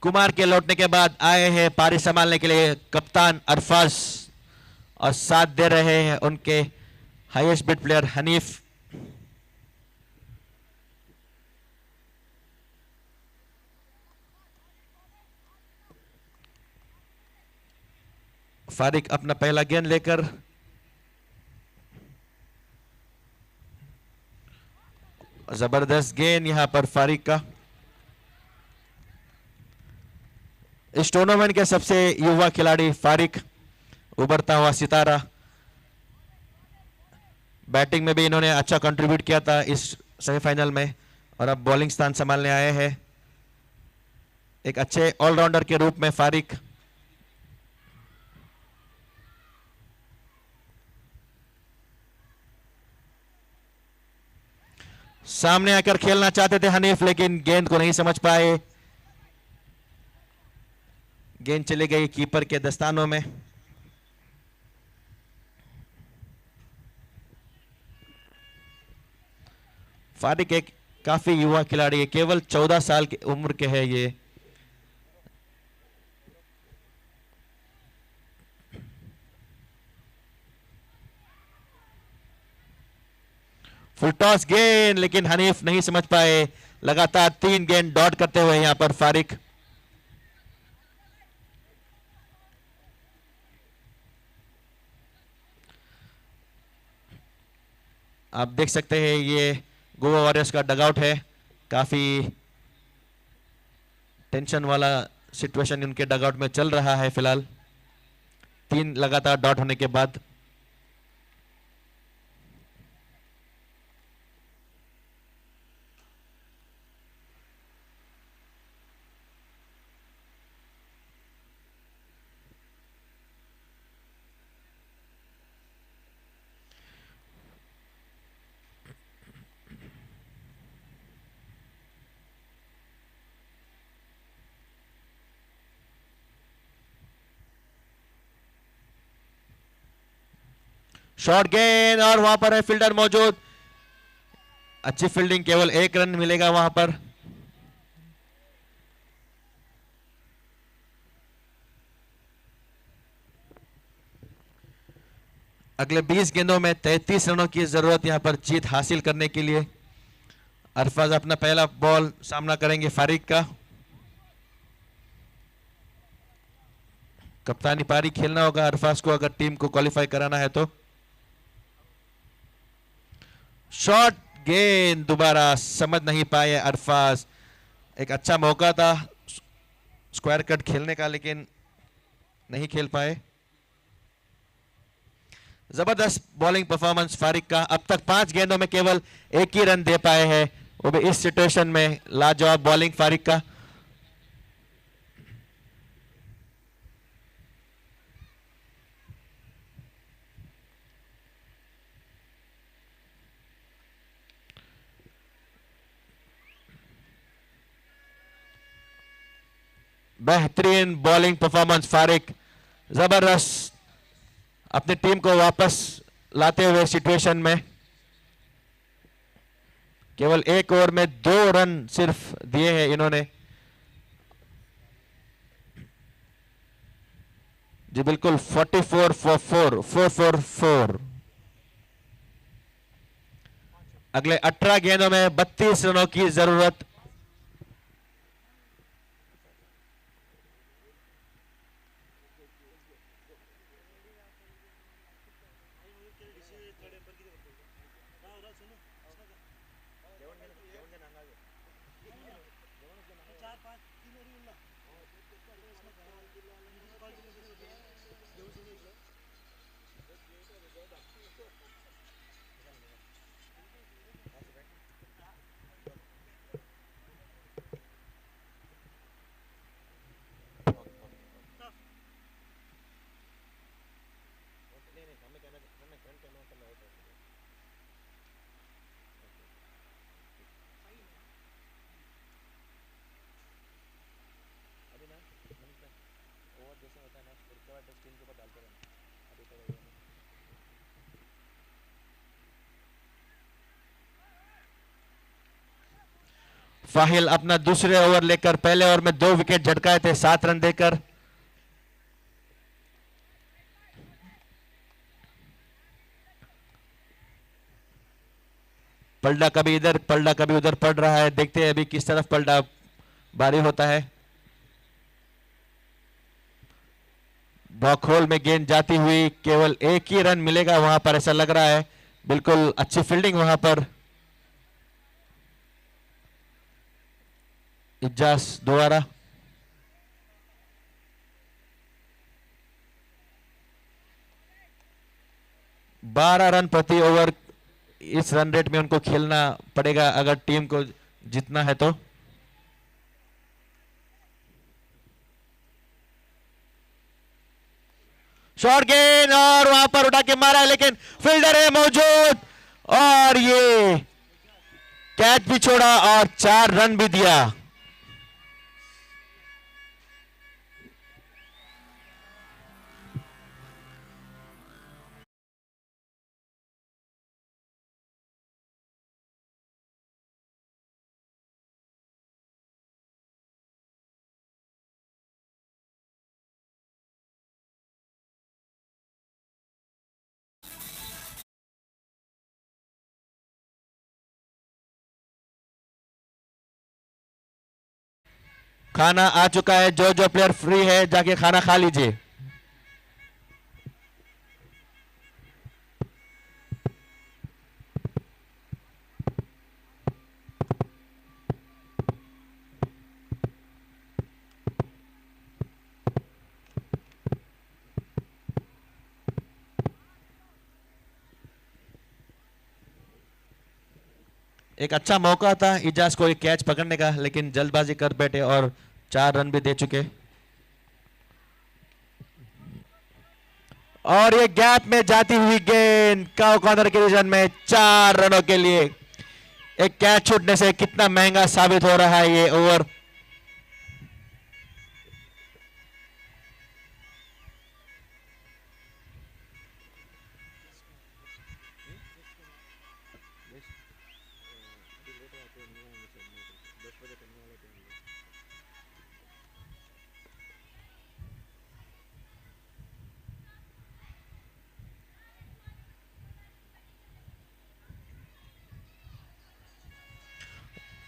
कुमार के लौटने के बाद आए हैं पारी संभालने के लिए कप्तान अरफाज और साथ दे रहे हैं उनके हाईएस्ट बिड प्लेयर हनीफ. फारिक अपना पहला गेंद लेकर जबरदस्त गेंद यहां पर फारिक का. इस टूर्नामेंट के सबसे युवा खिलाड़ी फारिक, उभरता हुआ सितारा. बैटिंग में भी इन्होंने अच्छा कंट्रीब्यूट किया था इस सेमीफाइनल में और अब बॉलिंग स्थान संभालने आए हैं. एक अच्छे ऑलराउंडर के रूप में फारिक. सामने आकर खेलना चाहते थे हनीफ, लेकिन गेंद को नहीं समझ पाए. गेंद चली गई कीपर के दस्तानों में. फारिक एक काफी युवा खिलाड़ी है, केवल 14 साल की उम्र के है ये। फुल टॉस गेंद, लेकिन हनीफ नहीं समझ पाए। लगातार 3 गेंद डॉट करते हुए यहां पर फारिक। आप देख सकते हैं ये गोवा वॉरियर्स का डगआउट है। काफी टेंशन वाला सिचुएशन उनके डगआउट में चल रहा है फिलहाल, 3 लगातार डॉट होने के बाद। शॉर्ट गेंद और वहां पर है फील्डर मौजूद। अच्छी फील्डिंग, केवल 1 रन मिलेगा वहां पर। अगले 20 गेंदों में 33 रनों की जरूरत यहां पर जीत हासिल करने के लिए। अरफाज अपना पहला बॉल सामना करेंगे फारिक का। कप्तानी पारी खेलना होगा अरफाज को अगर टीम को क्वालिफाई कराना है तो। शॉर्ट गेंद, दोबारा समझ नहीं पाए अरफाज। एक अच्छा मौका था स्क्वायर कट खेलने का, लेकिन नहीं खेल पाए। जबरदस्त बॉलिंग परफॉर्मेंस फारिक का। अब तक 5 गेंदों में केवल 1 ही रन दे पाए हैं, वो भी इस सिचुएशन में। लाजवाब बॉलिंग फारिक का। बेहतरीन बॉलिंग परफॉर्मेंस फारिक, जबरदस्त अपनी टीम को वापस लाते हुए सिचुएशन में। केवल 1 ओवर में 2 रन सिर्फ दिए हैं इन्होंने। जी बिल्कुल, 44 फॉर 4, 4 फॉर 4। अगले 18 गेंदों में 32 रनों की जरूरत। फाहिल अपना दूसरे ओवर लेकर पहले ओवर में 2 विकेट झटकाए थे 7 रन देकर। पलड़ा कभी इधर पलड़ा कभी उधर पड़ रहा है, देखते हैं अभी किस तरफ पलड़ा भारी होता है। बॉक्स होल में गेंद जाती हुई, केवल 1 ही रन मिलेगा वहां पर ऐसा लग रहा है। बिल्कुल अच्छी फील्डिंग वहां पर। इजाज दोबारा। बारह रन प्रति ओवर, इस रन रेट में उनको खेलना पड़ेगा अगर टीम को जीतना है तो। शॉर्ट गेंद और वहां पर उठा के मारा है, लेकिन फील्डर है मौजूद और ये कैच भी छोड़ा और 4 रन भी दिया। खाना आ चुका है, जो जो प्लेयर फ्री है जाके खाना खा लीजिए। एक अच्छा मौका था इजाज को एक कैच पकड़ने का, लेकिन जल्दबाजी कर बैठे और 4 रन भी दे चुके। और ये गैप में जाती हुई गेंद काउ कॉर्नर के रीजन में 4 रनों के लिए। एक कैच छूटने से कितना महंगा साबित हो रहा है ये ओवर।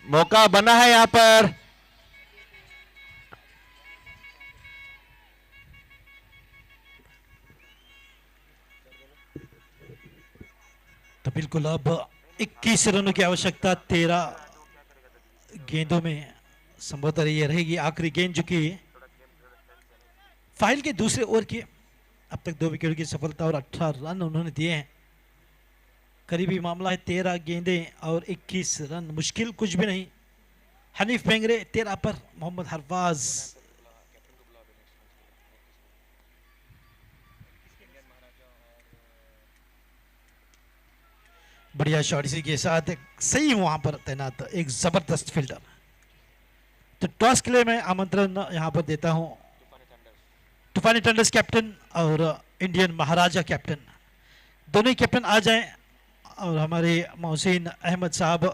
मौका बना है यहां पर। तो बिल्कुल अब 21 रनों की आवश्यकता 13 गेंदों में। संभवतः ये रहेगी आखिरी गेंद, जो कि फाइल के दूसरे ओवर की। अब तक 2 विकेट की सफलता और 18 रन उन्होंने दिए हैं। करीबी मामला है, 13 गेंदें और 21 रन, मुश्किल कुछ भी नहीं। हनीफ बेंगरे 13 पर, मोहम्मद हरवाज बढ़िया शॉट, इसी के साथ एक सही वहां पर तैनात एक जबरदस्त फील्डर। तो टॉस के लिए मैं आमंत्रण यहां पर देता हूं तूफानी थंडर्स कैप्टन और इंडियन महाराजा कैप्टन, दोनों ही कैप्टन आ जाएं और हमारे मोहसिन अहमद साहब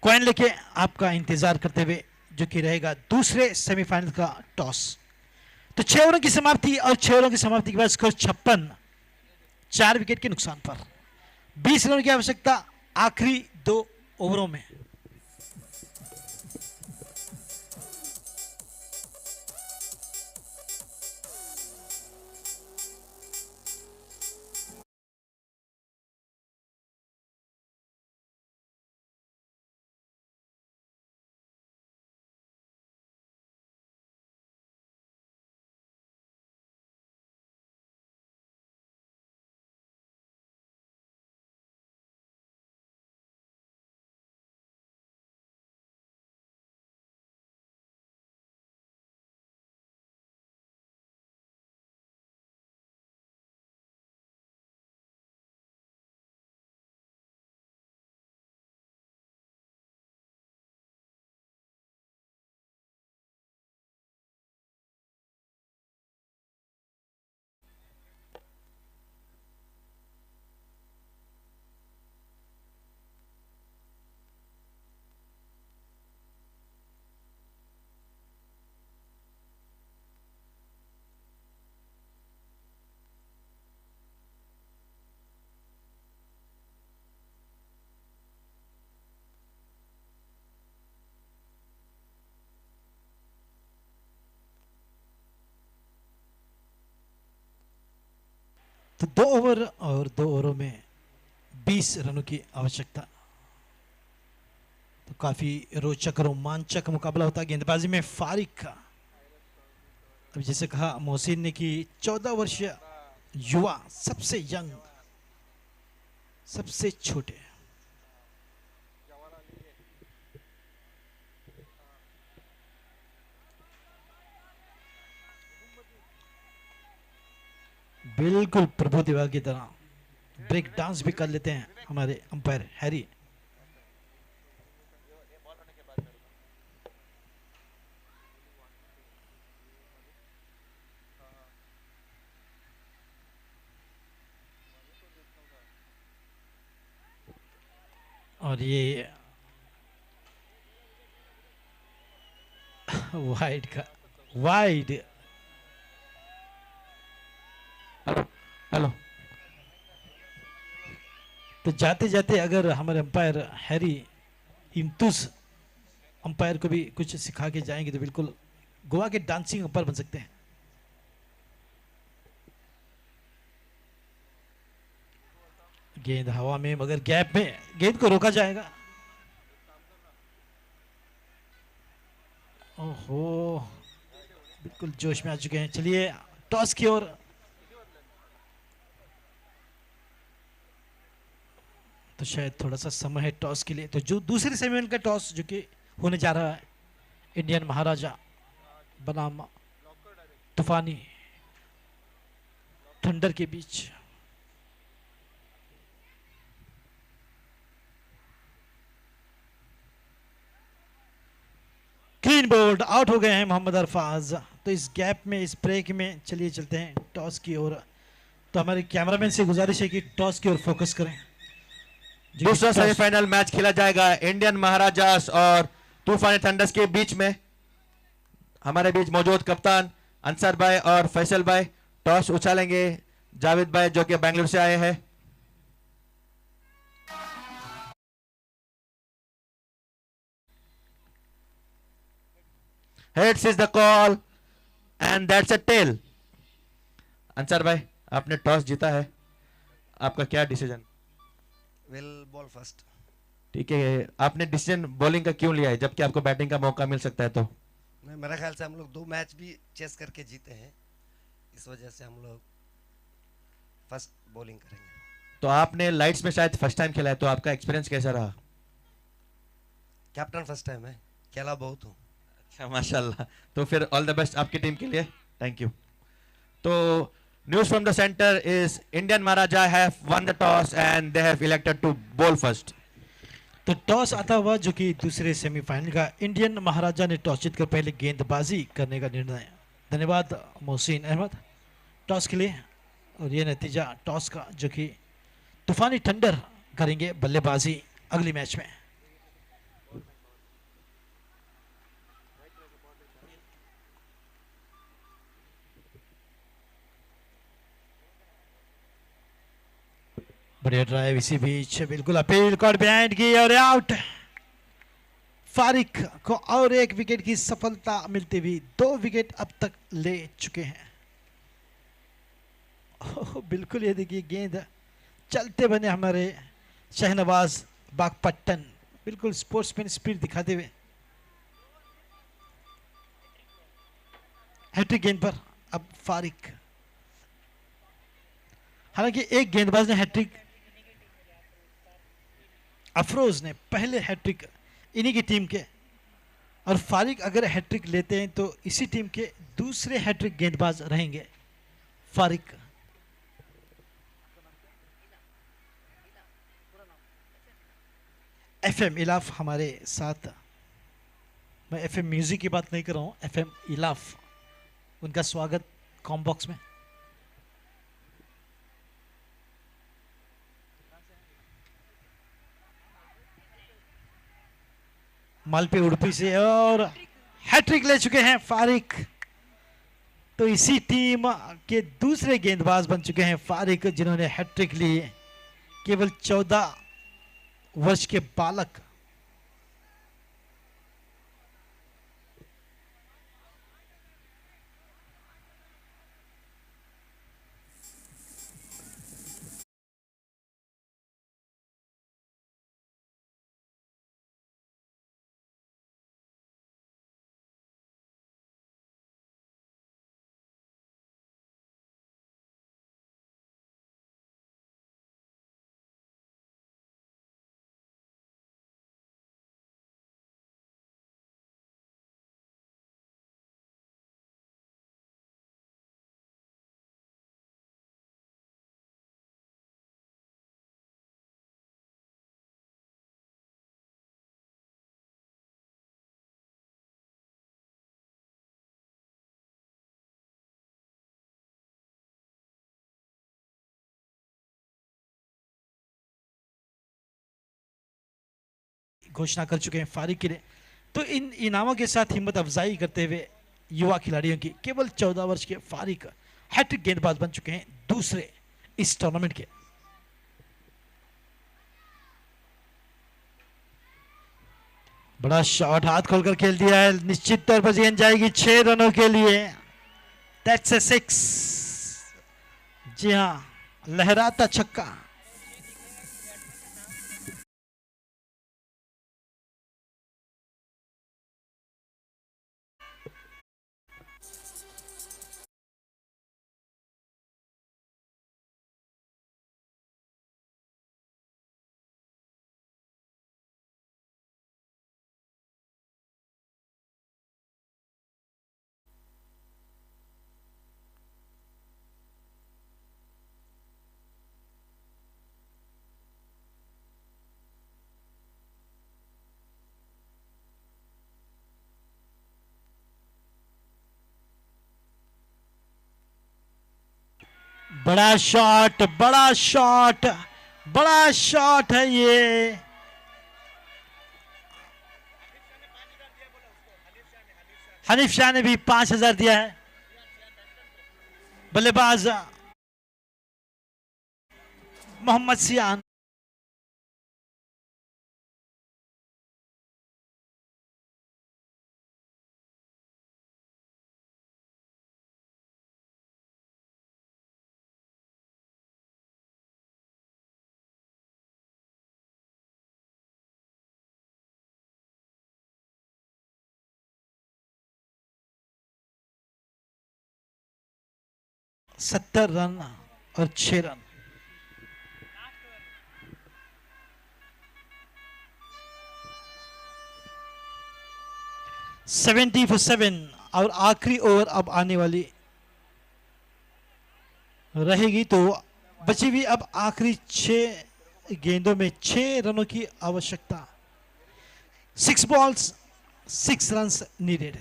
कॉइन लेके आपका इंतजार करते हुए, जो कि रहेगा दूसरे सेमीफाइनल का टॉस। तो 6 ओवरों की समाप्ति, और 6 ओवरों की समाप्ति के बाद स्कोर 56, 4 विकेट के नुकसान पर। 20 रनों की आवश्यकता आखिरी 2 ओवरों में। तो 2 ओवर और 2 ओवरों में 20 रनों की आवश्यकता। तो काफी रोचक रोमांचक मुकाबला होता है गेंदबाजी में। फारिक का, अब जैसे कहा मोहसिन ने कि 14 वर्षीय युवा, सबसे यंग, सबसे छोटे। बिल्कुल प्रभु देवा की तरह ब्रेक डांस भी कर लेते हैं हमारे अंपायर हैरी। और ये वाइड का वाइड। हेलो, तो जाते जाते अगर हमारे अंपायर हैरी इम्तुज अंपायर को भी कुछ सिखा के जाएंगे तो बिल्कुल गोवा के डांसिंग अंपायर बन सकते हैं। गेंद हवा में मगर गैप में गेंद को रोका जाएगा। ओहो, बिल्कुल जोश में आ चुके हैं। चलिए टॉस की ओर। तो शायद थोड़ा सा समय है टॉस के लिए। तो जो दूसरे सेमीफाइनल का टॉस जो कि होने जा रहा है इंडियन महाराजा बनाम तूफानी थंडर के बीच। क्लीन बोल्ड आउट हो गए हैं मोहम्मद अरफाज। तो इस गैप में, इस ब्रेक में चलिए चलते हैं टॉस की ओर। तो हमारे कैमरामैन से गुजारिश है कि टॉस की ओर फोकस करें। दूसरा सेमीफाइनल मैच खेला जाएगा इंडियन महाराजास और तूफानी थंडर्स के बीच में। हमारे बीच मौजूद कप्तान अंसर भाई और फैसल भाई। टॉस उछालेंगे जावेद भाई जो कि बेंगलुरु से आए हैं। Heads is the call and that's a tail. Ansar भाई आपने टॉस जीता है, आपका क्या डिसीजन? Will ball first. ठीक है, आपने डिसीजन बॉलिंग का क्यों लिया है जबकि आपको बैटिंग का मौका मिल सकता है? तो मेरा ख्याल से हम लोग 2 मैच भी चेस करके जीते हैं, इस वजह से हम लोग फर्स्ट बॉलिंग करेंगे। तो आपने लाइट्स में शायद फर्स्ट टाइम खेला है, तो आपका एक्सपीरियंस कैसा रहा? कैप्टन फर्स्ट टाइम है, खेला बहुत हूँ। अच्छा माशाल्लाह। तो फिर ऑल द बेस्ट आपकी टीम के लिए। Thank you. तो news from the centre is Indian Maharaja have won the toss and they have elected to bowl first. तो टॉस आता हुआ जो कि दूसरे सेमीफाइनल का इंडियन महाराजा ने टॉस जीतकर पहले गेंदबाजी करने का निर्णय। धन्यवाद मोहसिन अहमद टॉस के लिए। और ये नतीजा टॉस का जो कि तूफानी थंडर करेंगे बल्लेबाजी अगली मैच में। बढ़िया ड्राइव इसी बीच, बिल्कुल अपील कॉर्ड बिहाइंड की और आउट। फारिक को और एक विकेट की सफलता मिलती हुई 2 विकेट अब तक ले चुके हैं। बिल्कुल ये देखिए गेंद चलते बने हमारे शहनवाज बागपट्टन, बिल्कुल स्पोर्ट्समैन स्पिरिट दिखाते हुए हैट्रिक गेंद पर अब फारिक। हालांकि एक गेंदबाज ने हैट्रिक, अफरोज ने पहले हैट्रिक इन्हीं की टीम के, और फारिक अगर हैट्रिक लेते हैं तो इसी टीम के दूसरे हैट्रिक गेंदबाज रहेंगे फारिक। एफएम इलाफ हमारे साथ, मैं एफएम म्यूजिक की बात नहीं कर रहा हूं, एफएम इलाफ, उनका स्वागत कॉम बॉक्स में। मालपे उड़पी से और हैट्रिक ले चुके हैं फारिक। तो इसी टीम के दूसरे गेंदबाज बन चुके हैं फारिक जिन्होंने हैट्रिक ली। केवल 14 वर्ष के बालक। घोषणा कर चुके हैं फारिक के लिए। तो इन इनामों के साथ हिम्मत अफजाई करते हुए युवा खिलाड़ियों की, केवल 14 वर्ष के फारिक हैट्रिक गेंदबाज बन चुके हैं दूसरे इस टूर्नामेंट के। बड़ा शॉट हाथ खोलकर खेल दिया है, निश्चित तौर पर गेंद जाएगी 6 रनों के लिए। That's a 6। जी हाँ, लहराता छक्का। बड़ा शॉट, बड़ा शॉट, बड़ा शॉट है ये। हनीफ शाह ने भी 5,000 दिया है। बल्लेबाज मोहम्मद सियान। सत्तर रन और 6 रन। सेवेंटी फॉर 7 और आखिरी ओवर अब आने वाली रहेगी, तो बची हुई अब आखिरी 6 गेंदों में 6 रनों की आवश्यकता। 6 बॉल्स 6 रन्स नीडेड।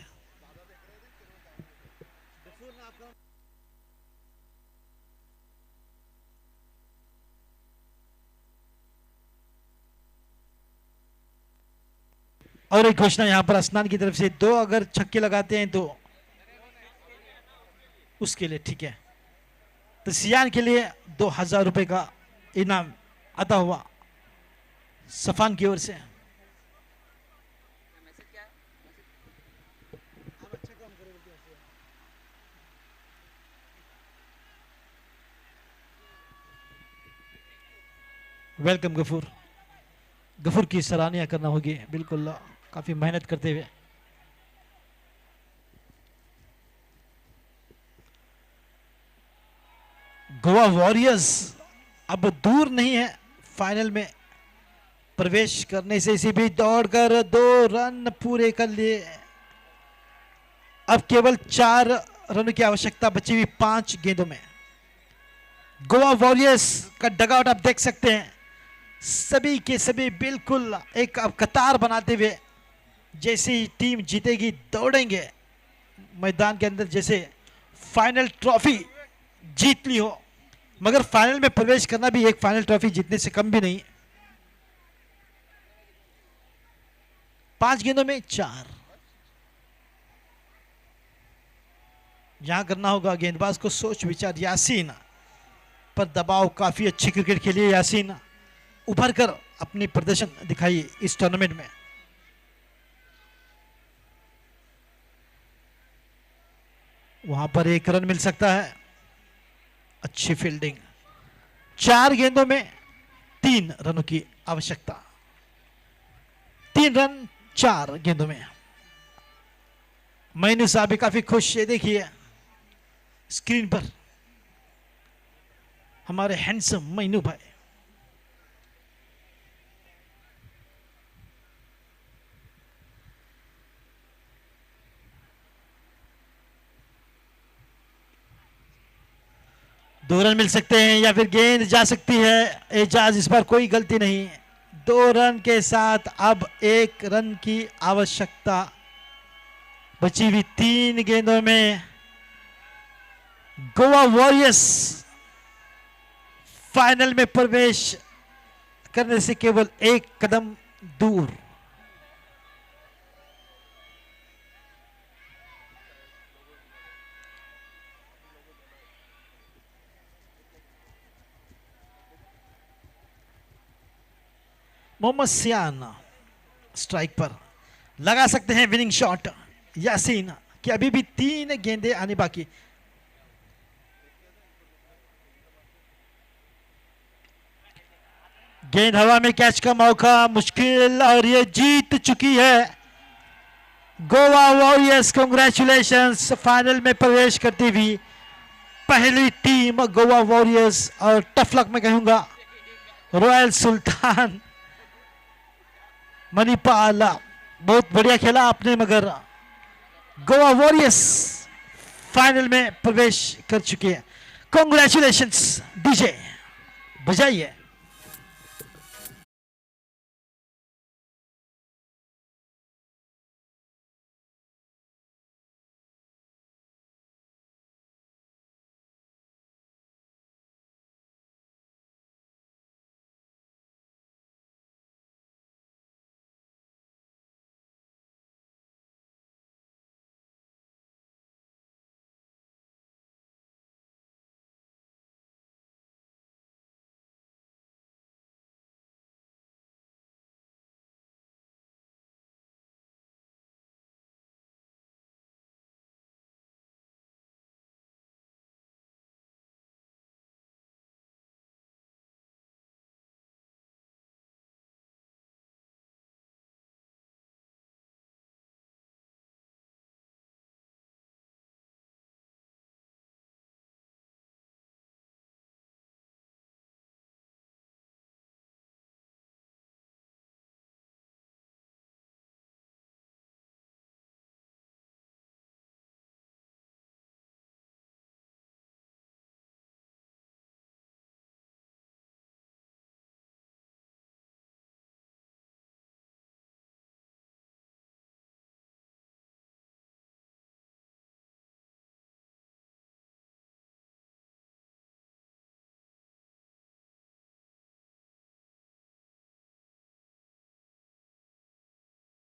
और एक घोषणा यहां पर असनान की तरफ से, 2 अगर छक्के लगाते हैं तो उसके लिए ठीक है, तो सियान के लिए 2,000 रुपए का इनाम अदा हुआ सफान की ओर से। वेलकम गफूर। गफूर की सराहनीय करना होगी, बिल्कुल काफी मेहनत करते हुए। गोवा वॉरियर्स अब दूर नहीं है फाइनल में प्रवेश करने से, इसी भी दौड़कर 2 रन पूरे कर लिए। अब केवल 4 रनों की आवश्यकता बची हुई 5 गेंदों में। गोवा वॉरियर्स का डगआउट आप देख सकते हैं, सभी के सभी बिल्कुल एक अब कतार बनाते हुए, जैसे ही टीम जीतेगी दौड़ेंगे मैदान के अंदर, जैसे फाइनल ट्रॉफी जीत ली हो। मगर फाइनल में प्रवेश करना भी एक फाइनल ट्रॉफी जीतने से कम भी नहीं। 5 गेंदों में 4। यहां करना होगा गेंदबाज को सोच विचार। यासीन पर दबाव, काफी अच्छी क्रिकेट खेली है यासीन, उभर कर अपनी प्रदर्शन दिखाई इस टूर्नामेंट में। वहां पर 1 रन मिल सकता है, अच्छी फील्डिंग। 4 गेंदों में 3 रनों की आवश्यकता। 3 रन 4 गेंदों में। मैनू साहब भी काफी खुश है, देखिए स्क्रीन पर हमारे हैंडसम मैनू भाई। दो रन मिल सकते हैं या फिर गेंद जा सकती है। एजाज, इस बार कोई गलती नहीं। 2 रन के साथ अब 1 रन की आवश्यकता बची हुई 3 गेंदों में। गोवा वॉरियर्स फाइनल में प्रवेश करने से केवल 1 कदम दूर। मोहम्मद सियान स्ट्राइक पर, लगा सकते हैं विनिंग शॉट यासीन कि अभी भी 3 गेंदें आने बाकी। गेंद हवा में, कैच का मौका मुश्किल, और ये जीत चुकी है गोवा वॉरियर्स। कांग्रेचुलेशंस, फाइनल में प्रवेश करती हुई पहली टीम गोवा वॉरियर्स। और टफ लक में कहूंगा रॉयल सुल्तान मणिपाल, बहुत बढ़िया खेला आपने, मगर गोवा वॉरियर्स फाइनल में प्रवेश कर चुके हैं। कांग्रेचुलेशंस। डीजे बजाइए।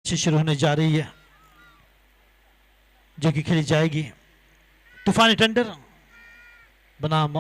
शुरू होने जा रही है, जो कि खेली जाएगी तूफानी टेंडर बनाम